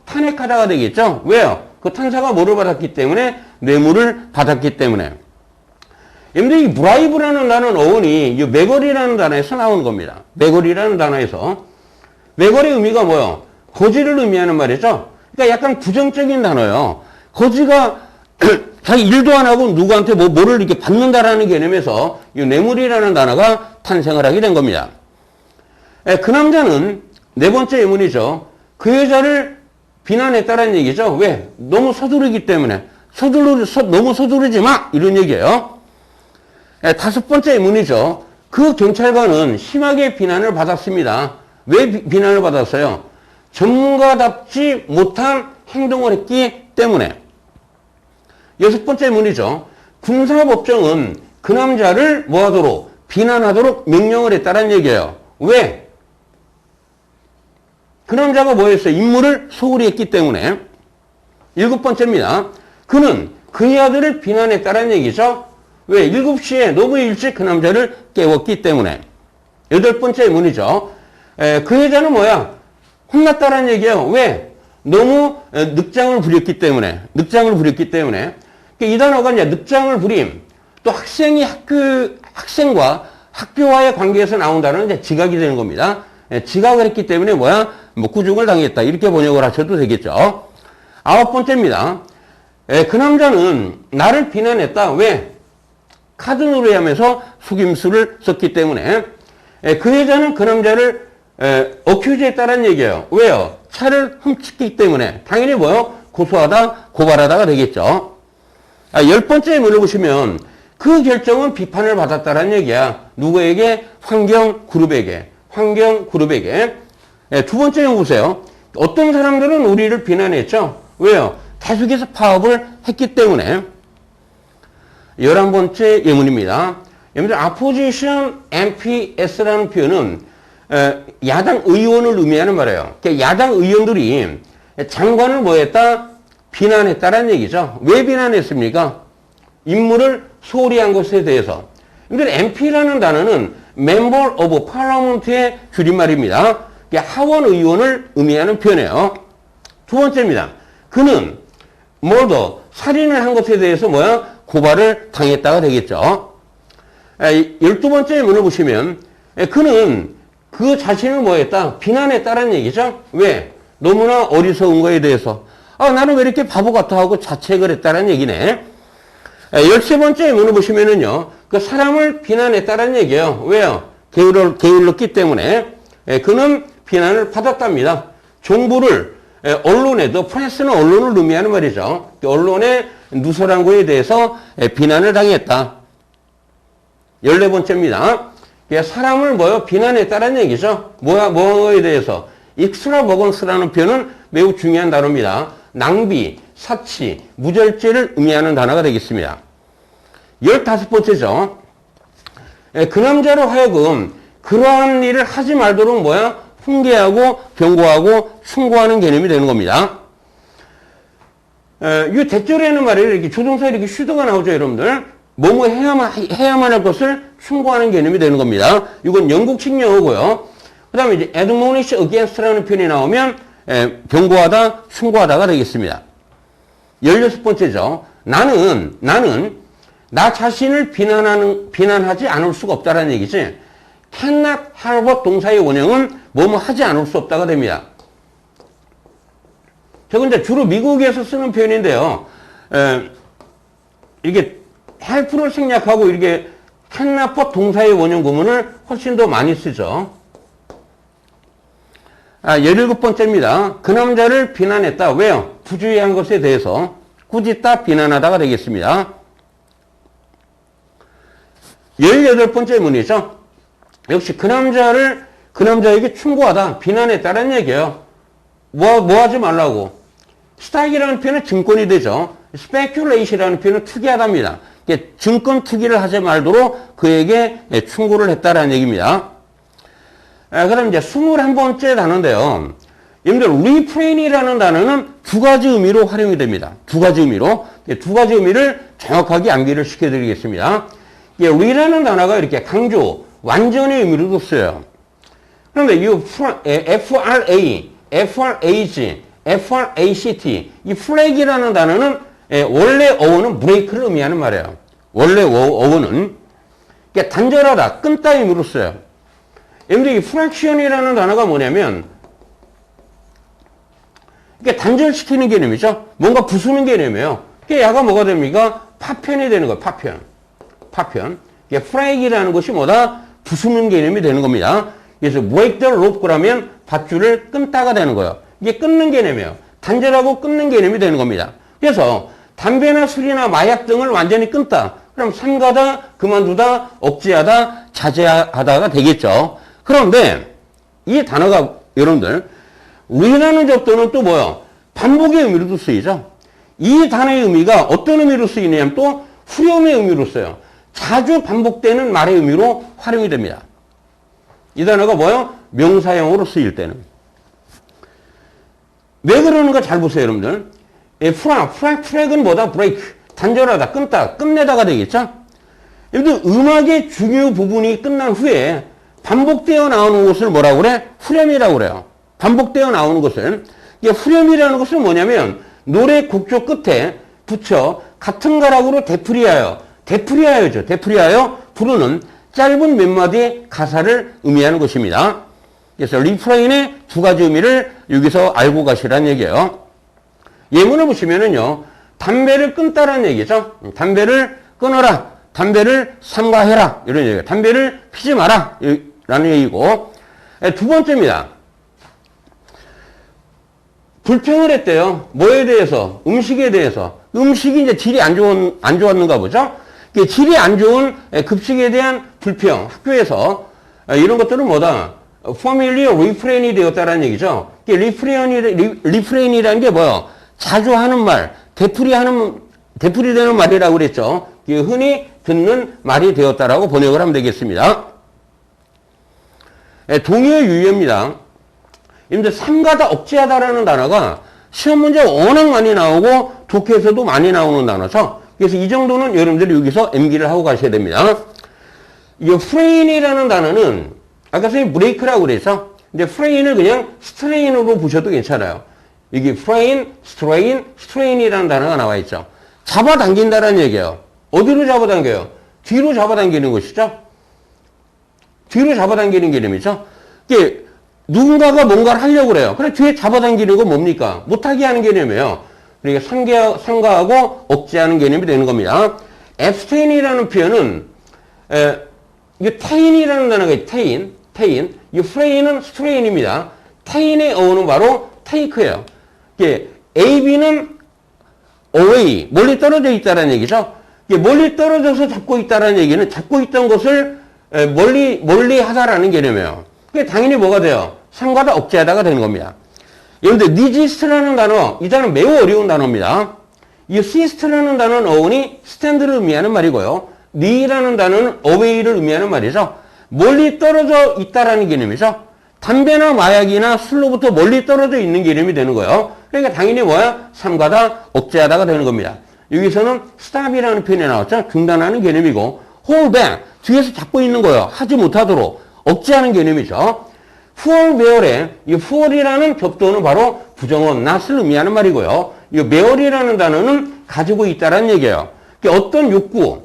탄핵하다가 되겠죠. 왜요? 그 판사가 뭐를 받았기 때문에? 뇌물을 받았기 때문에. 여러분들 이 브라이브라는 단어는 어원이 매거리라는 단어에서 나오는 겁니다. 매거리라는 단어에서. 매거리 의미가 뭐요? 거지를 의미하는 말이죠. 그러니까 약간 부정적인 단어예요. 거지가 자기 일도 안 하고 누구한테 뭐를 이렇게 받는다라는 개념에서 이 뇌물이라는 단어가 탄생을 하게 된 겁니다. 그 남자는 네 번째 예문이죠. 그 여자를 비난했다라는 얘기죠. 왜? 너무 서두르기 때문에. 너무 서두르지 마! 이런 얘기예요. 다섯 번째 예문이죠. 그 경찰관은 심하게 비난을 받았습니다. 왜 비난을 받았어요? 전문가답지 못한 행동을 했기 때문에. 여섯 번째 문이죠. 군사법정은 그 남자를 뭐하도록? 비난하도록 명령을 했다는 얘기예요. 왜? 그 남자가 뭐였어요? 임무를 소홀히 했기 때문에. 일곱 번째입니다. 그는 그의 아들을 비난했다는 얘기죠. 왜? 7시에 너무 일찍 그 남자를 깨웠기 때문에. 여덟 번째 문이죠. 그 여자는 뭐야? 혼났다는 얘기예요. 왜? 너무 늑장을 부렸기 때문에. 이 단어가 이제 늑장을 부림, 또 학생과 학교와의 관계에서 나온다는 이제 지각이 되는 겁니다. 지각을 했기 때문에 뭐야? 구중을 당했다. 이렇게 번역을 하셔도 되겠죠. 아홉 번째입니다. 그 남자는 나를 비난했다. 왜? 카드놀이 하면서 속임수를 썼기 때문에. 그 여자는 그 남자를 어큐즈했다는 얘기예요. 왜요? 차를 훔쳤기 때문에. 당연히 뭐요? 고발하다가 되겠죠. 열 번째 문을 보시면 그 결정은 비판을 받았다는 얘기야. 누구에게? 환경그룹에게. 두 번째 용 보세요. 어떤 사람들은 우리를 비난했죠. 왜요? 계속해서 파업을 했기 때문에. 11번째 예문입니다. 여러분들 opposition MPS라는 표현은 야당 의원을 의미하는 말이에요. 야당 의원들이 장관을 뭐했다? 비난했다라는 얘기죠. 왜 비난했습니까? 임무를 소홀히 한 것에 대해서. 근데 MP라는 단어는 Member of Parliament의 줄임말입니다. 하원 의원을 의미하는 표현이에요. 두 번째입니다. 그는 murder, 살인을 한 것에 대해서 고발을 당했다가 되겠죠. 12번째 문을 보시면 그는 그 자신을 뭐했다? 비난했다라는 얘기죠. 왜? 너무나 어리석은 거에 대해서. 나는 왜 이렇게 바보 같아 하고 자책을 했다는 얘기네. 13번째 문을 보시면은요, 그 사람을 비난했다는 얘기예요. 왜요? 게을렀기 때문에. 그는 비난을 받았답니다. 정부를, 언론에도, 프레스는 언론을 의미하는 말이죠. 언론에 누설한 거에 대해서 비난을 당했다. 14번째입니다. 사람을 비난했다는 얘기죠. 뭐에 대해서? 익스트라버건스라는 표현은 매우 중요한 단어입니다. 낭비, 사치, 무절제를 의미하는 단어가 되겠습니다. 15번째죠. 그 남자로 하여금 그러한 일을 하지 말도록 뭐야? 훈계하고 경고하고 충고하는 개념이 되는 겁니다. 이 대절에는 말이에요. 이렇게 조동사 이렇게 슈더가 나오죠, 여러분들. 뭐뭐 해야만 할 것을 충고하는 개념이 되는 겁니다. 이건 영국식 영어고요. 그 다음에 이제 admonish against라는 표현이 나오면 경고하다, 충고하다가 되겠습니다. 16번째죠. 나는 나 자신을 비난하지 않을 수가 없다는 얘기지. cannot help 동사의 원형은 뭐뭐 하지 않을 수 없다가 됩니다. 저건 이제 주로 미국에서 쓰는 표현인데요. 이게 help를 생략하고 이렇게 cannot 동사의 원형 구문을 훨씬 더 많이 쓰죠. 17번째입니다. 그 남자를 비난했다. 왜요? 부주의한 것에 대해서 꾸짖다, 비난하다가 되겠습니다. 18번째 문이죠. 역시 그 남자에게 충고하다, 비난했다는 얘기예요. 뭐 하지 말라고. 스탁이라는 표현은 증권이 되죠. speculation이라는 표현은 투기하다입니다. 증권 투기를 하지 말도록 그에게 충고를 했다라는 얘기입니다. 그럼 이제 21번째 단어인데요. 여러분들, refrain이라는 단어는 두 가지 의미로 활용이 됩니다. 두 가지 의미로. 두 가지 의미를 정확하게 암기를 시켜드리겠습니다. re라는 단어가 이렇게 강조, 완전의 의미로도 쓰여요. 그런데 이 FRA, FRAG, FRACT, 이 flag이라는 단어는 원래 어원은 break를 의미하는 말이에요. 원래 어원은 단절하다, 끊다 의미로 써요. 여러분들, 이 fraction이라는 단어가 뭐냐면 이게 단절시키는 개념이죠. 뭔가 부수는 개념이에요. 그게 야가 뭐가 됩니까? 파편이 되는 거예요. 파편. 이게 frag이라는 것이 뭐다? 부수는 개념이 되는 겁니다. 그래서 break the rope 그러면 밧줄을 끊다가 되는 거예요. 이게 끊는 개념이에요. 단절하고 끊는 개념이 되는 겁니다. 그래서 담배나 술이나 마약 등을 완전히 끊다. 그럼 삼가다, 그만두다, 억제하다, 자제하다가 되겠죠. 그런데 이 단어가 여러분들 re라는 접두는 또 뭐요? 반복의 의미로도 쓰이죠. 이 단어의 의미가 어떤 의미로 쓰이냐면 또 후렴의 의미로 써요. 자주 반복되는 말의 의미로 활용이 됩니다. 이 단어가 뭐요? 명사형으로 쓰일 때는. 왜 그러는가 잘 보세요, 여러분들. 프랙은 뭐다? 브레이크. 단절하다, 끊다, 끝내다가 되겠죠? 여러분들, 음악의 중요 부분이 끝난 후에 반복되어 나오는 것을 뭐라고 그래? 후렴이라고 그래요. 반복되어 나오는 것을. 이게 후렴이라는 것은 뭐냐면 노래 곡조 끝에 붙여 같은 가락으로 되풀이하여 부르는 짧은 몇 마디의 가사를 의미하는 것입니다. 그래서 리프레인의 두 가지 의미를 여기서 알고 가시라는 얘기예요. 예문을 보시면은요, 담배를 끊다라는 얘기죠. 담배를 끊어라, 담배를 삼가해라, 이런 얘기예요. 담배를 피지 마라, 라는 얘기고. 두 번째입니다. 불평을 했대요. 뭐에 대해서? 음식에 대해서. 음식이 이제 질이 안 좋았는가 보죠? 질이 안 좋은 급식에 대한 불평, 학교에서 이런 것들은 뭐다? familiar refrain이 되었다라는 얘기죠. refrain이라는 게 뭐요? 자주 하는 말, 되풀이되는 말이라고 그랬죠. 흔히 듣는 말이 되었다라고 번역을 하면 되겠습니다. 동의어 유의어입니다. 이제 삼가다, 억제하다라는 단어가 시험 문제 워낙 많이 나오고 독해에서도 많이 나오는 단어죠. 그래서 이 정도는 여러분들이 여기서 암기를 하고 가셔야 됩니다. 이 프레인이라는 단어는 아까 선생님 브레이크라고 그래서 근데 프레인을 그냥 스트레인으로 보셔도 괜찮아요. 여기 프레인, 스트레인이라는 단어가 나와 있죠. 잡아당긴다라는 얘기예요. 어디로 잡아당겨요? 뒤로 잡아당기는 것이죠. 뒤로 잡아당기는 개념이죠. 이게 누군가가 뭔가를 하려고 그래요. 그래 뒤에 잡아당기는 건 뭡니까? 못하게 하는 개념이에요. 그러니까 삼가하고 억제하는 개념이 되는 겁니다. abstain이라는 표현은 이게 tain이라는 단어가 있어요. tain. 이 frein은 strain입니다. tain의 어원은 바로 take예요. 이게 AB는 away, 멀리 떨어져 있다는 얘기죠. 이게 멀리 떨어져서 잡고 있다는 얘기는 잡고 있던 것을 멀리 하다라는 개념이에요. 그게 당연히 뭐가 돼요? 삼가다, 억제하다가 되는 겁니다. 여러분들 resist라는 단어, 이 단어 매우 어려운 단어입니다. 이 resist라는 단어는 어원이 stand를 의미하는 말이고요. knee라는 단어는 away를 의미하는 말이죠. 멀리 떨어져 있다라는 개념이죠. 담배나 마약이나 술로부터 멀리 떨어져 있는 개념이 되는 거예요. 그러니까 당연히 뭐야? 삼가다, 억제하다가 되는 겁니다. 여기서는 stop이라는 표현이 나왔죠. 중단하는 개념이고 hold back, 뒤에서 잡고 있는 거예요. 하지 못하도록 억제하는 개념이죠. fall bear에 이 fall이라는 접두어는 바로 부정어 not을 의미하는 말이고요. 이 bear이라는 단어는 가지고 있다라는 얘기예요. 그러니까 어떤 욕구,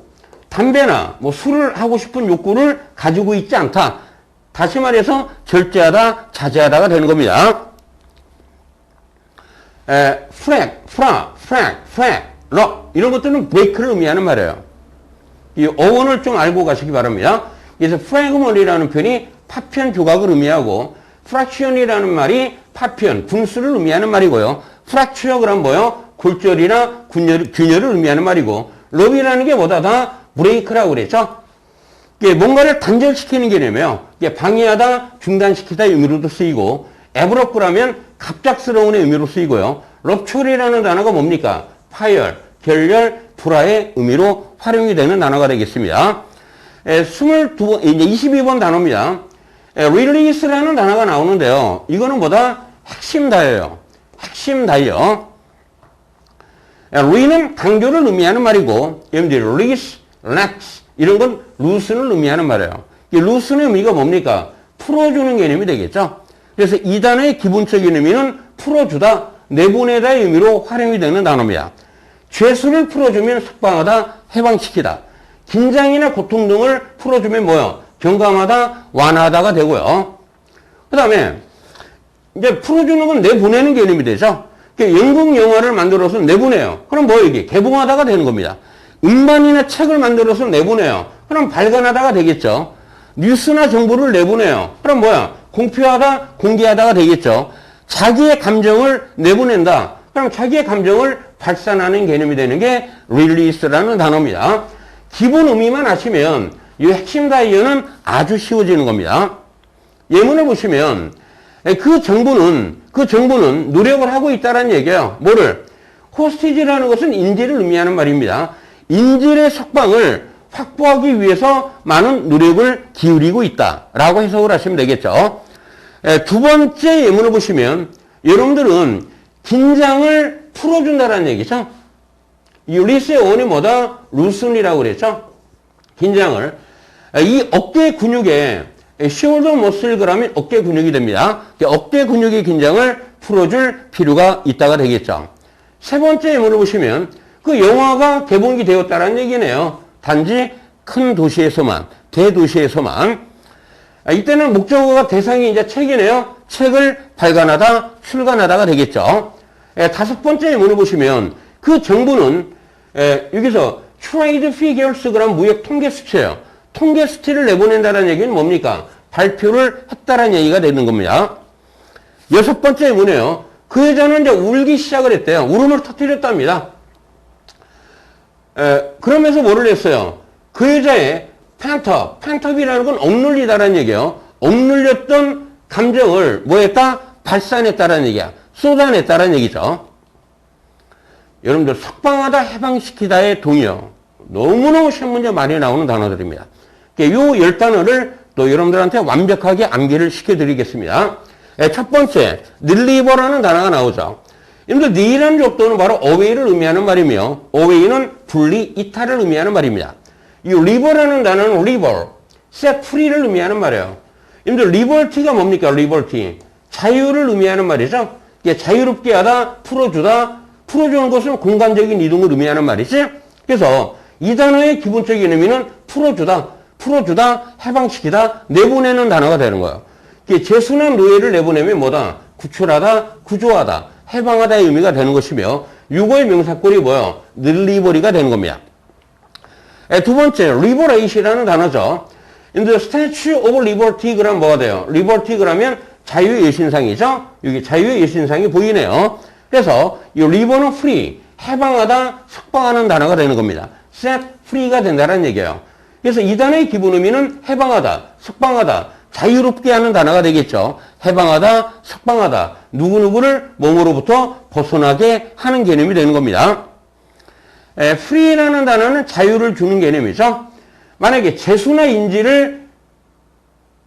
담배나 뭐 술을 하고 싶은 욕구를 가지고 있지 않다. 다시 말해서 절제하다, 자제하다가 되는 겁니다. flag, lock 이런 것들은 break를 의미하는 말이에요. 이 어원을 좀 알고 가시기 바랍니다. 그래서 fragment이라는 표현이 파편 조각을 의미하고 fraction이라는 말이 파편, 분수를 의미하는 말이고요. fracture 그럼 뭐요? 골절이나 균열을 의미하는 말이고 love이라는 게 뭐다? 다 브레이크라고 그랬죠. 뭔가를 단절시키는 개념이에요. 방해하다, 중단시키다 의미로도 쓰이고 abrupt라면 갑작스러운 의미로 쓰이고요. rupture이라는 단어가 뭡니까? 파열, 결렬, 불화의 의미로 활용이 되는 단어가 되겠습니다. 22번 단어입니다. release라는 단어가 나오는데요. 이거는 뭐다? 핵심 다이어예요. 핵심 다이어. re는 강조를 의미하는 말이고, release, relax 이런 건 loosen을 의미하는 말이에요. 이 loosen의 의미가 뭡니까? 풀어주는 개념이 되겠죠. 그래서 이 단어의 기본적인 의미는 풀어주다, 내보내다의 의미로 활용이 되는 단어입니다. 죄수를 풀어주면 석방하다, 해방시키다. 긴장이나 고통 등을 풀어주면 뭐요? 경감하다, 완화하다가 되고요. 그 다음에 이제 풀어주는 건 내보내는 개념이 되죠. 영국 영화를 만들어서 내보내요. 그럼 뭐 이게? 개봉하다가 되는 겁니다. 음반이나 책을 만들어서 내보내요. 그럼 발간하다가 되겠죠. 뉴스나 정보를 내보내요. 그럼 뭐야? 공표하다, 공개하다가 되겠죠. 자기의 감정을 내보낸다. 그럼 자기의 감정을 발산하는 개념이 되는 게 release라는 단어입니다. 기본 의미만 아시면 이 핵심 다이어는 아주 쉬워지는 겁니다. 예문을 보시면 그 정부는 노력을 하고 있다는 얘기예요. 뭐를? 호스티지라는 것은 인질을 의미하는 말입니다. 인질의 석방을 확보하기 위해서 많은 노력을 기울이고 있다라고 해석을 하시면 되겠죠. 두 번째 예문을 보시면 여러분들은 긴장을 풀어준다는 얘기죠. 이 리스의 어원이 뭐다? 루슨이라고 그랬죠. 긴장을. 이 어깨 근육에 shoulder muscle 그러면 어깨 근육이 됩니다. 어깨 근육의 긴장을 풀어줄 필요가 있다가 되겠죠. 세 번째 예문을 보시면 그 영화가 개봉이 되었다는 얘기네요. 단지 큰 도시에서만, 대도시에서만. 이때는 목적어가 대상이 이제 책이네요. 책을 발간하다, 출간하다가 되겠죠. 다섯 번째 예문을 보시면 그 정부는 여기서 trade figures 그럼 무역 통계 수치예요. 통계 수치를 내보낸다는 얘기는 뭡니까? 발표를 했다는 얘기가 되는 겁니다. 여섯 번째 예문이에요. 그 여자는 이제 울기 시작을 했대요. 울음을 터뜨렸답니다. 그러면서 뭐를 했어요? 그 여자의 팬텀이라는 건 억눌리다라는 얘기예요. 억눌렸던 감정을 뭐 했다? 발산했다라는 얘기야. 쏟아냈다라는 얘기죠. 여러분들 석방하다, 해방시키다의 동의어. 너무너무 시험 문제 많이 나오는 단어들입니다. 이 10단어를 또 여러분들한테 완벽하게 암기를 시켜드리겠습니다. 첫 번째, deliver라는 단어가 나오죠. 여러분들, knee라는 접두어는 바로 away를 의미하는 말이며, away는 분리, 이탈을 의미하는 말입니다. 이 liber라는 단어는 liber, set free를 의미하는 말이에요. 여러분들, liberty가 뭡니까? liberty. 자유를 의미하는 말이죠. 자유롭게 하다, 풀어주다, 풀어주는 것은 공간적인 이동을 의미하는 말이지. 그래서 이 단어의 기본적인 의미는 풀어주다, 해방시키다, 내보내는 단어가 되는 거예요. 재순환 노예를 내보내면 뭐다? 구출하다, 구조하다, 해방하다의 의미가 되는 것이며, 유고의 명사꼴이 뭐예요? 늘리버리가 되는 겁니다. 두 번째, liberate이라는 단어죠. 근데 Statue of Liberty 그러면 뭐가 돼요? Liberty 그러면 자유의 여신상이죠? 여기 자유의 여신상이 보이네요. 그래서 이 liber는 free, 해방하다, 석방하는 단어가 되는 겁니다. set free가 된다는 얘기예요. 그래서 이 단어의 기본 의미는 해방하다, 석방하다, 자유롭게 하는 단어가 되겠죠. 해방하다, 석방하다. 누구누구를 몸으로부터 벗어나게 하는 개념이 되는 겁니다. free라는 단어는 자유를 주는 개념이죠. 만약에 재수나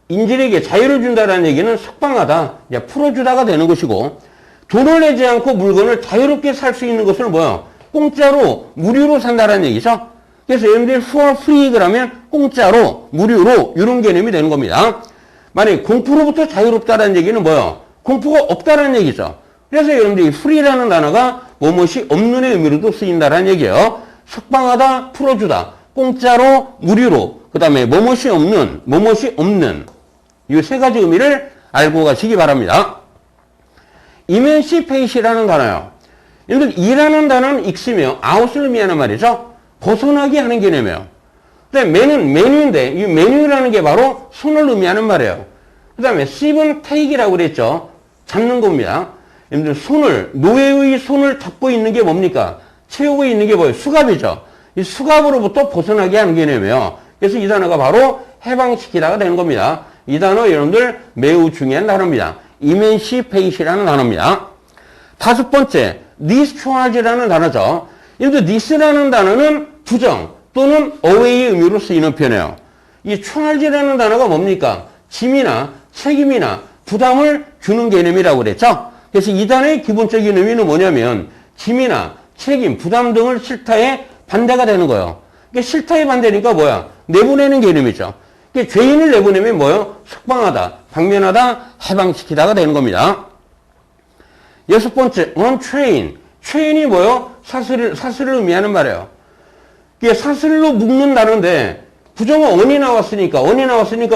인질에게 자유를 준다는 얘기는 석방하다, 풀어주다가 되는 것이고, 돈을 내지 않고 물건을 자유롭게 살 수 있는 것을 뭐야? 공짜로, 무료로 산다는 얘기죠. 그래서 여러분들이 for free 그러면 공짜로, 무료로 이런 개념이 되는 겁니다. 만약에 공포로부터 자유롭다는 얘기는 뭐야? 공포가 없다는 얘기죠. 그래서 여러분들이 free라는 단어가 뭐뭇이 없는의 의미로도 쓰인다는 얘기예요. 석방하다, 풀어주다, 공짜로, 무료로, 그 다음에 뭐뭇이 없는 이 세 가지 의미를 알고 가시기 바랍니다. emancipate이라는 단어요. 여러분들 이라는 단어는 익스며 아웃을 의미하는 말이죠. 벗어나게 하는 개념이에요. 그 다음에 메뉴는 메뉴인데 이 메뉴라는 게 바로 손을 의미하는 말이에요. 그 다음에 seive은 take이라고 그랬죠. 잡는 겁니다. 여러분들 손을, 노예의 손을 잡고 있는 게 뭡니까? 채우고 있는 게 뭐예요? 수갑이죠. 이 수갑으로부터 벗어나게 하는 개념이에요. 그래서 이 단어가 바로 해방시키다가 되는 겁니다. 이 단어 여러분들 매우 중요한 단어입니다. emancipate이라는 단어입니다. 다섯 번째, discharge라는 단어죠. 여러분들 this라는 단어는 부정 또는 away의 의미로 쓰이는 표현이에요. 이 charge라는 단어가 뭡니까? 짐이나 책임이나 부담을 주는 개념이라고 그랬죠. 그래서 이 단어의 기본적인 의미는 뭐냐면 짐이나 책임, 부담 등을 싫다에 반대가 되는 거예요. 그러니까 싫다에 반대니까 뭐야? 내보내는 개념이죠. 그러니까 죄인을 내보내면 뭐예요? 석방하다, 방면하다, 해방시키다가 되는 겁니다. 여섯 번째, untrain. train이 뭐예요? 사슬을 의미하는 말이에요. 이게 사슬로 묶는다는데 부정어 on이 나왔으니까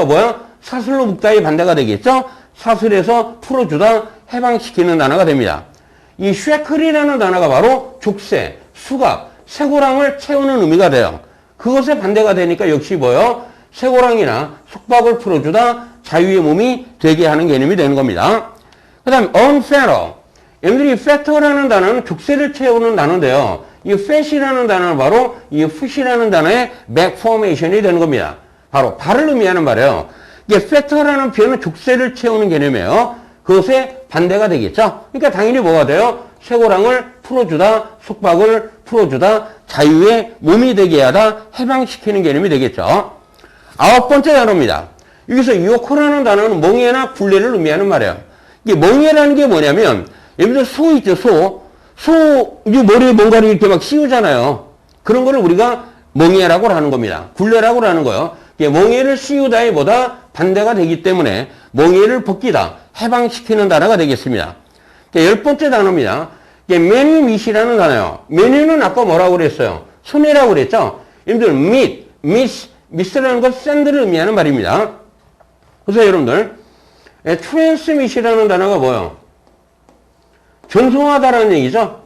뭐야? 사슬로 묶다의 반대가 되겠죠? 사슬에서 풀어주다, 해방시키는 단어가 됩니다. 이 shackle이라는 단어가 바로 족쇄, 수갑, 쇠고랑을 채우는 의미가 돼요. 그것에 반대가 되니까 역시 뭐예요? 쇠고랑이나 속박을 풀어주다, 자유의 몸이 되게 하는 개념이 되는 겁니다. 그 다음에 unfetter. 여러분들이 fetter라는 단어는 족쇄를 채우는 단어인데요. 이 fat이라는 단어는 바로 이 foot이라는 단어의 back formation이 되는 겁니다. 바로 발을 의미하는 말이에요. 이게 fetter라는 표현은 족쇄를 채우는 개념이에요. 그것에 반대가 되겠죠. 그러니까 당연히 뭐가 돼요? 쇠고랑을 풀어주다, 속박을 풀어주다, 자유의 몸이 되게 하다, 해방시키는 개념이 되겠죠. 아홉 번째 단어입니다. 여기서 요코라는 단어는 멍에나 굴레를 의미하는 말이에요. 이게 멍에라는 게 뭐냐면, 여러분들 소 있죠, 소, 이 머리에 뭔가를 이렇게 막 씌우잖아요. 그런 거를 우리가 멍에라고 하는 겁니다. 굴레라고 하는 거예요. 멍에를 씌우다에 보다 반대가 되기 때문에 멍에를 벗기다, 해방시키는 단어가 되겠습니다. 열 번째 단어입니다. 매뉴밋이라는 단어예요. 매뉴는 아까 뭐라고 그랬어요? 손해라고 그랬죠? 여러분들, 미스라는 건 샌드를 의미하는 말입니다. 그래서 여러분들, 트랜스밋이라는 단어가 뭐예요? 전송하다라는 얘기죠.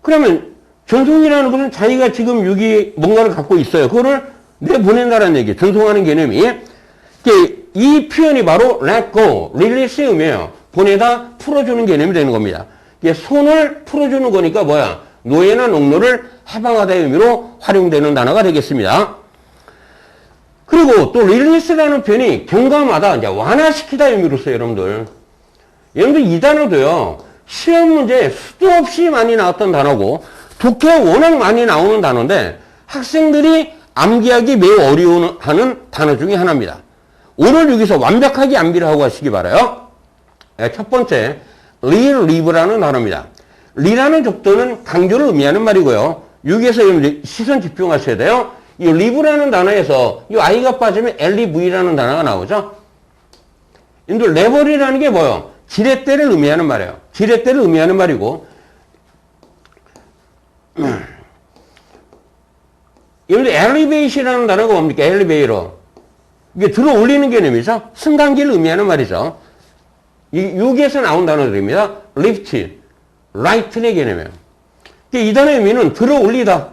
그러면 전송이라는 것은 자기가 지금 여기 뭔가를 갖고 있어요. 그거를 내보낸다라는 얘기, 전송하는 개념이. 이 표현이 바로 let go, release의 의미예요. 보내다, 풀어주는 개념이 되는 겁니다. 손을 풀어주는 거니까 뭐야? 노예나 농노를 해방하다의 의미로 활용되는 단어가 되겠습니다. 그리고 또 release라는 표현이 경감하다, 이제 완화시키다 의미로 써요, 여러분들. 여러분들 이 단어도요, 시험 문제에 수도 없이 많이 나왔던 단어고, 독해에 워낙 많이 나오는 단어인데, 학생들이 암기하기 매우 어려워하는 단어 중에 하나입니다. 오늘 여기서 완벽하게 암기를 하고 가시기 바라요. 첫 번째, relive라는 단어입니다. 리라는 족도는 강조를 의미하는 말이고요. 여기에서 시선 집중하셔야 돼요. 이 live라는 단어에서 이 i가 빠지면 liv라는 단어가 나오죠. 근데 레벨이라는 게 뭐예요? 지렛대를 의미하는 말이에요. 지렛대를 의미하는 말이고, 여러분들 elevate이라는 단어가 뭡니까? 엘리베이터. 이게 들어 올리는 개념이죠. 승강기를 의미하는 말이죠. 여기에서 나온 단어들입니다. lift, light의 개념이에요. 이 단어의 의미는 들어 올리다.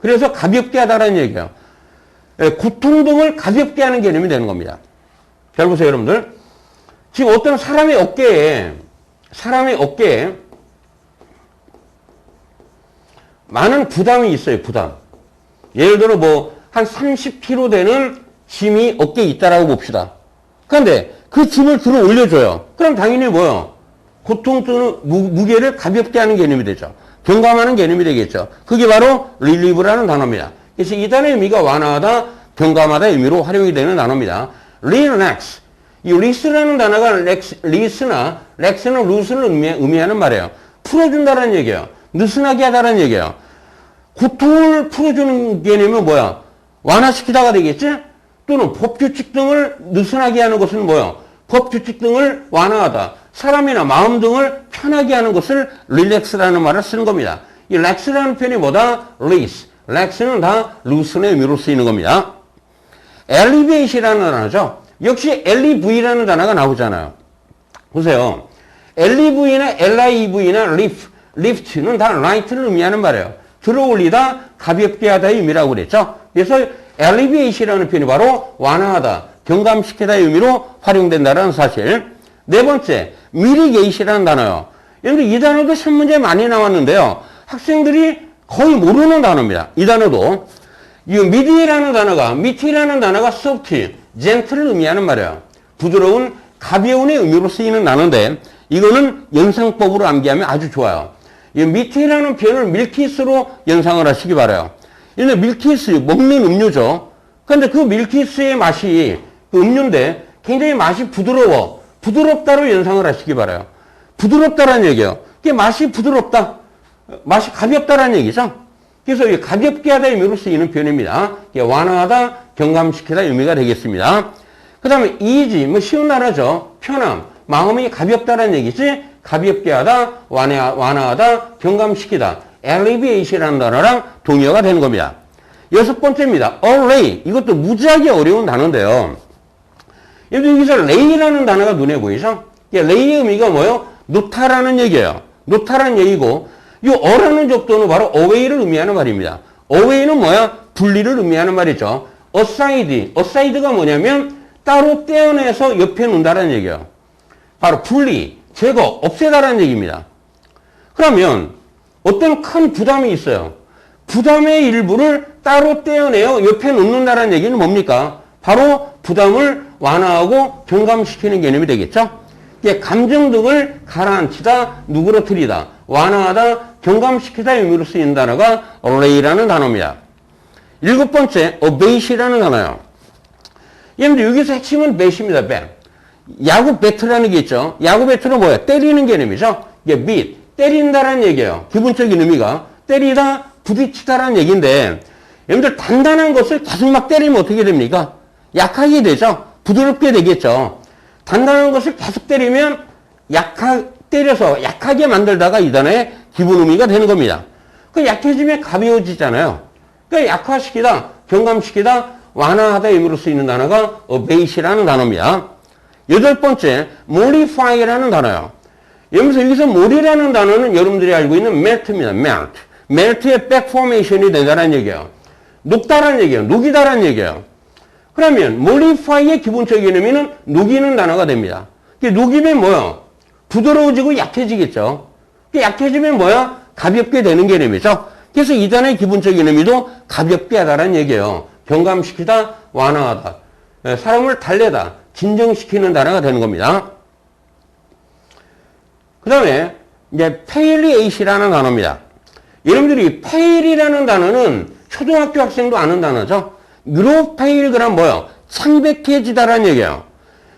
그래서 가볍게 하다라는 얘기예요. 고통 등을 가볍게 하는 개념이 되는 겁니다. 잘 보세요, 여러분들. 지금 어떤 사람의 어깨에 많은 부담이 있어요, 부담. 예를 들어 한 30kg 되는 짐이 어깨에 있다라고 봅시다. 그런데 그 짐을 들어 올려줘요. 그럼 당연히 뭐요? 고통 또는 무게를 가볍게 하는 개념이 되죠. 경감하는 개념이 되겠죠. 그게 바로 relieve라는 단어입니다. 그래서 이 단어의 의미가 완화하다, 경감하다 의미로 활용이 되는 단어입니다. relax. 이 release라는 단어가 release나 relax는 loose를 의미하는 말이에요. 풀어준다는 얘기예요. 느슨하게 하다는 얘기예요. 고통을 풀어주는 개념은 뭐야? 완화시키다가 되겠지? 또는 법규칙 등을 느슨하게 하는 것은 뭐야? 법규칙 등을 완화하다. 사람이나 마음 등을 편하게 하는 것을 relax라는 말을 쓰는 겁니다. 이 relax라는 표현이 뭐다? release. relax는 다 loosen의 의미로 쓰이는 겁니다. alleviate이라는 단어죠. 역시 LEV라는 단어가 나오잖아요. 보세요. LEV나 LIV나 lift는 다 light를 의미하는 말이에요. 들어 올리다, 가볍게 하다의 의미라고 그랬죠. 그래서 alleviate이라는 표현이 바로 완화하다, 경감시키다의 의미로 활용된다는 사실. 네 번째, mitigate이라는 단어요. 여러분들 이 단어도 시험 문제에 많이 나왔는데요. 학생들이 거의 모르는 단어입니다. 이 단어도. 이 miti라는 단어가 soft, gentle을 의미하는 말이에요. 부드러운, 가벼운의 의미로 쓰이는 단어인데 이거는 연상법으로 암기하면 아주 좋아요. 이 miti라는 표현을 밀키스로 연상을 하시기 바라요. 근데 밀키스, 먹는 음료죠. 그런데 그 밀키스의 맛이 그 음료인데 굉장히 맛이 부드럽다로 연상을 하시기 바라요. 부드럽다라는 얘기예요. 그게 맛이 부드럽다, 맛이 가볍다라는 얘기죠. 그래서 이 가볍게 하다 의미로 쓰이는 표현입니다. 완화하다, 경감시키다 의미가 되겠습니다. 그 다음에 easy, 쉬운 단어죠. 편함, 마음이 가볍다라는 얘기지. 가볍게 하다, 완화하다, 경감시키다. alleviate이라는 단어랑 동의어가 되는 겁니다. 여섯 번째입니다. allay. 이것도 무지하게 어려운 단어인데요. 여기서 lay라는 단어가 눈에 보이죠? lay의 의미가 뭐예요? 놓다라는 얘기예요. 놓다라는 얘기고, 이 어라는 접두는 바로 away를 의미하는 말입니다. away는 뭐야? 분리를 의미하는 말이죠. aside가 뭐냐면 따로 떼어내서 옆에 놓는다는 얘기예요. 바로 분리, 제거, 없애다라는 얘기입니다. 그러면 어떤 큰 부담이 있어요. 부담의 일부를 따로 떼어내어 옆에 놓는다는 얘기는 뭡니까? 바로 부담을 완화하고 경감시키는 개념이 되겠죠? 감정 등을 가라앉히다, 누그러뜨리다, 완화하다, 경감시키다 의미로 쓰이는 단어가 allay라는 단어입니다. 일곱 번째, abate이라는 단어예요. 여기서 핵심은 bat입니다. bat. 야구 배트라는 게 있죠. 야구 배트는 뭐예요? 때리는 개념이죠. 이게 beat, 때린다라는 얘기예요. 기본적인 의미가 때리다, 부딪히다라는 얘기인데 여러분들 단단한 것을 계속 막 때리면 어떻게 됩니까? 약하게 되죠. 부드럽게 되겠죠. 단단한 것을 계속 때리면 때려서 약하게 만들다가 이 단어의 기본 의미가 되는 겁니다. 그 약해지면 가벼워지잖아요. 그러니까 약화시키다, 경감시키다, 완화하다 의미로 쓰이는 단어가 abate이라는 단어입니다. 여덟 번째, mollify라는 단어예요. 여기서 moll이라는 단어는 여러분들이 알고 있는 melt입니다. melt의 back formation이 된다는 얘기예요. 녹다라는 얘기예요. 녹이다라는 얘기예요. 그러면 mollify의 기본적인 의미는 녹이는 단어가 됩니다. 녹이면 뭐야? 부드러워지고 약해지겠죠. 약해지면 뭐야? 가볍게 되는 개념이죠. 그래서 이 단어의 기본적인 의미도 가볍게 하다라는 얘기예요. 경감시키다, 완화하다. 사람을 달래다, 진정시키는 단어가 되는 겁니다. 그 다음에 이제 palliate이라는 단어입니다. 여러분들이 pale이라는 단어는 초등학교 학생도 아는 단어죠. grow pale 그럼 뭐예요? 창백해지다라는 얘기예요.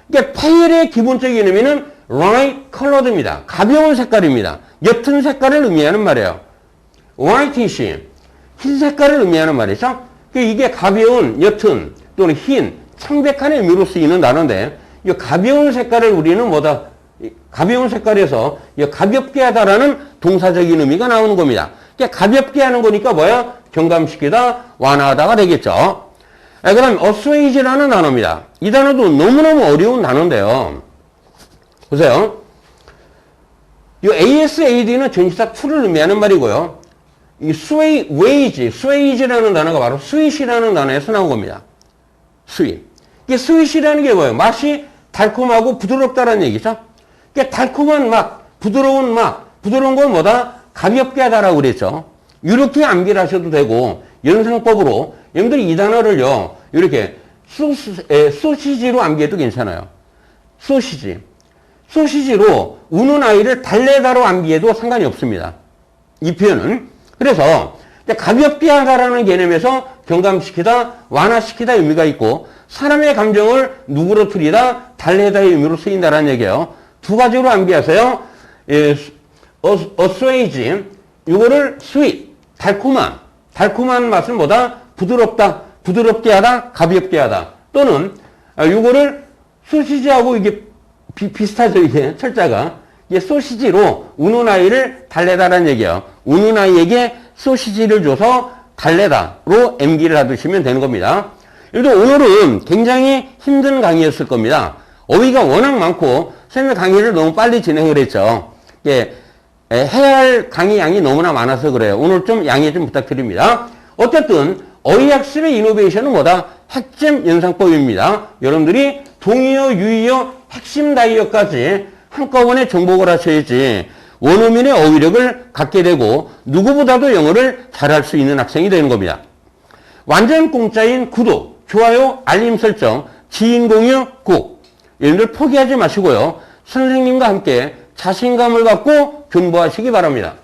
그러니까 pale의 기본적인 의미는 light colored입니다. 가벼운 색깔입니다. 옅은 색깔을 의미하는 말이에요. whitish, 흰 색깔을 의미하는 말이죠. 이게 가벼운, 옅은 또는 흰, 창백한 의미로 쓰이는 단어인데 이 가벼운 색깔을 우리는 뭐다? 가벼운 색깔에서 가볍게 하다라는 동사적인 의미가 나오는 겁니다. 그러니까 가볍게 하는 거니까 뭐야? 경감시키다, 완화하다가 되겠죠. 그럼 assuage라는 단어입니다. 이 단어도 너무너무 어려운 단어인데요. 보세요. 이 ASAD는 전치사 to를 의미하는 말이고요. 이 swage라는 단어가 바로 sweet이라는 단어에서 나온 겁니다. sweet. 이게 sweet이라는 게 뭐예요? 맛이 달콤하고 부드럽다는 얘기죠. 그러니까 달콤한 맛, 부드러운 건 뭐다? 가볍게 하다라고 그랬죠. 이렇게 암기를 하셔도 되고, 연상법으로, 여러분들이 이 단어를요, 이렇게 소시지로 암기해도 괜찮아요. 소시지. 소시지로 우는 아이를 달래다로 암기해도 상관이 없습니다. 이 표현은. 그래서 가볍게 하다라는 개념에서 경감시키다, 완화시키다 의미가 있고 사람의 감정을 누그러뜨리다, 달래다의 의미로 쓰인다라는 얘기예요. 두 가지로 암기하세요. assuage, 이거를 sweet, 달콤한 맛은 뭐다? 부드럽다, 부드럽게 하다, 가볍게 하다. 또는 이거를 소시지하고 이게 비슷하죠, 이게 철자가. 이게 소시지로 우는 아이를 달래다라는 얘기예요. 우는 아이에게 소시지를 줘서 달래다로 암기를 하시면 되는 겁니다. 그래도 오늘은 굉장히 힘든 강의였을 겁니다. 어휘가 워낙 많고 선생님의 강의를 너무 빨리 진행을 했죠. 예, 해야 할 강의 양이 너무나 많아서 그래요. 오늘 좀 양해 좀 부탁드립니다. 어쨌든 어휘학습의 이노베이션은 뭐다? 핵심 연상법입니다. 여러분들이 동의어, 유의어, 핵심 다이어까지 한꺼번에 정복을 하셔야지 원어민의 어휘력을 갖게 되고 누구보다도 영어를 잘할 수 있는 학생이 되는 겁니다. 완전 공짜인 구독, 좋아요, 알림 설정, 지인 공유 꼭 여러분들 포기하지 마시고요. 선생님과 함께 자신감을 갖고 존버하시기 바랍니다.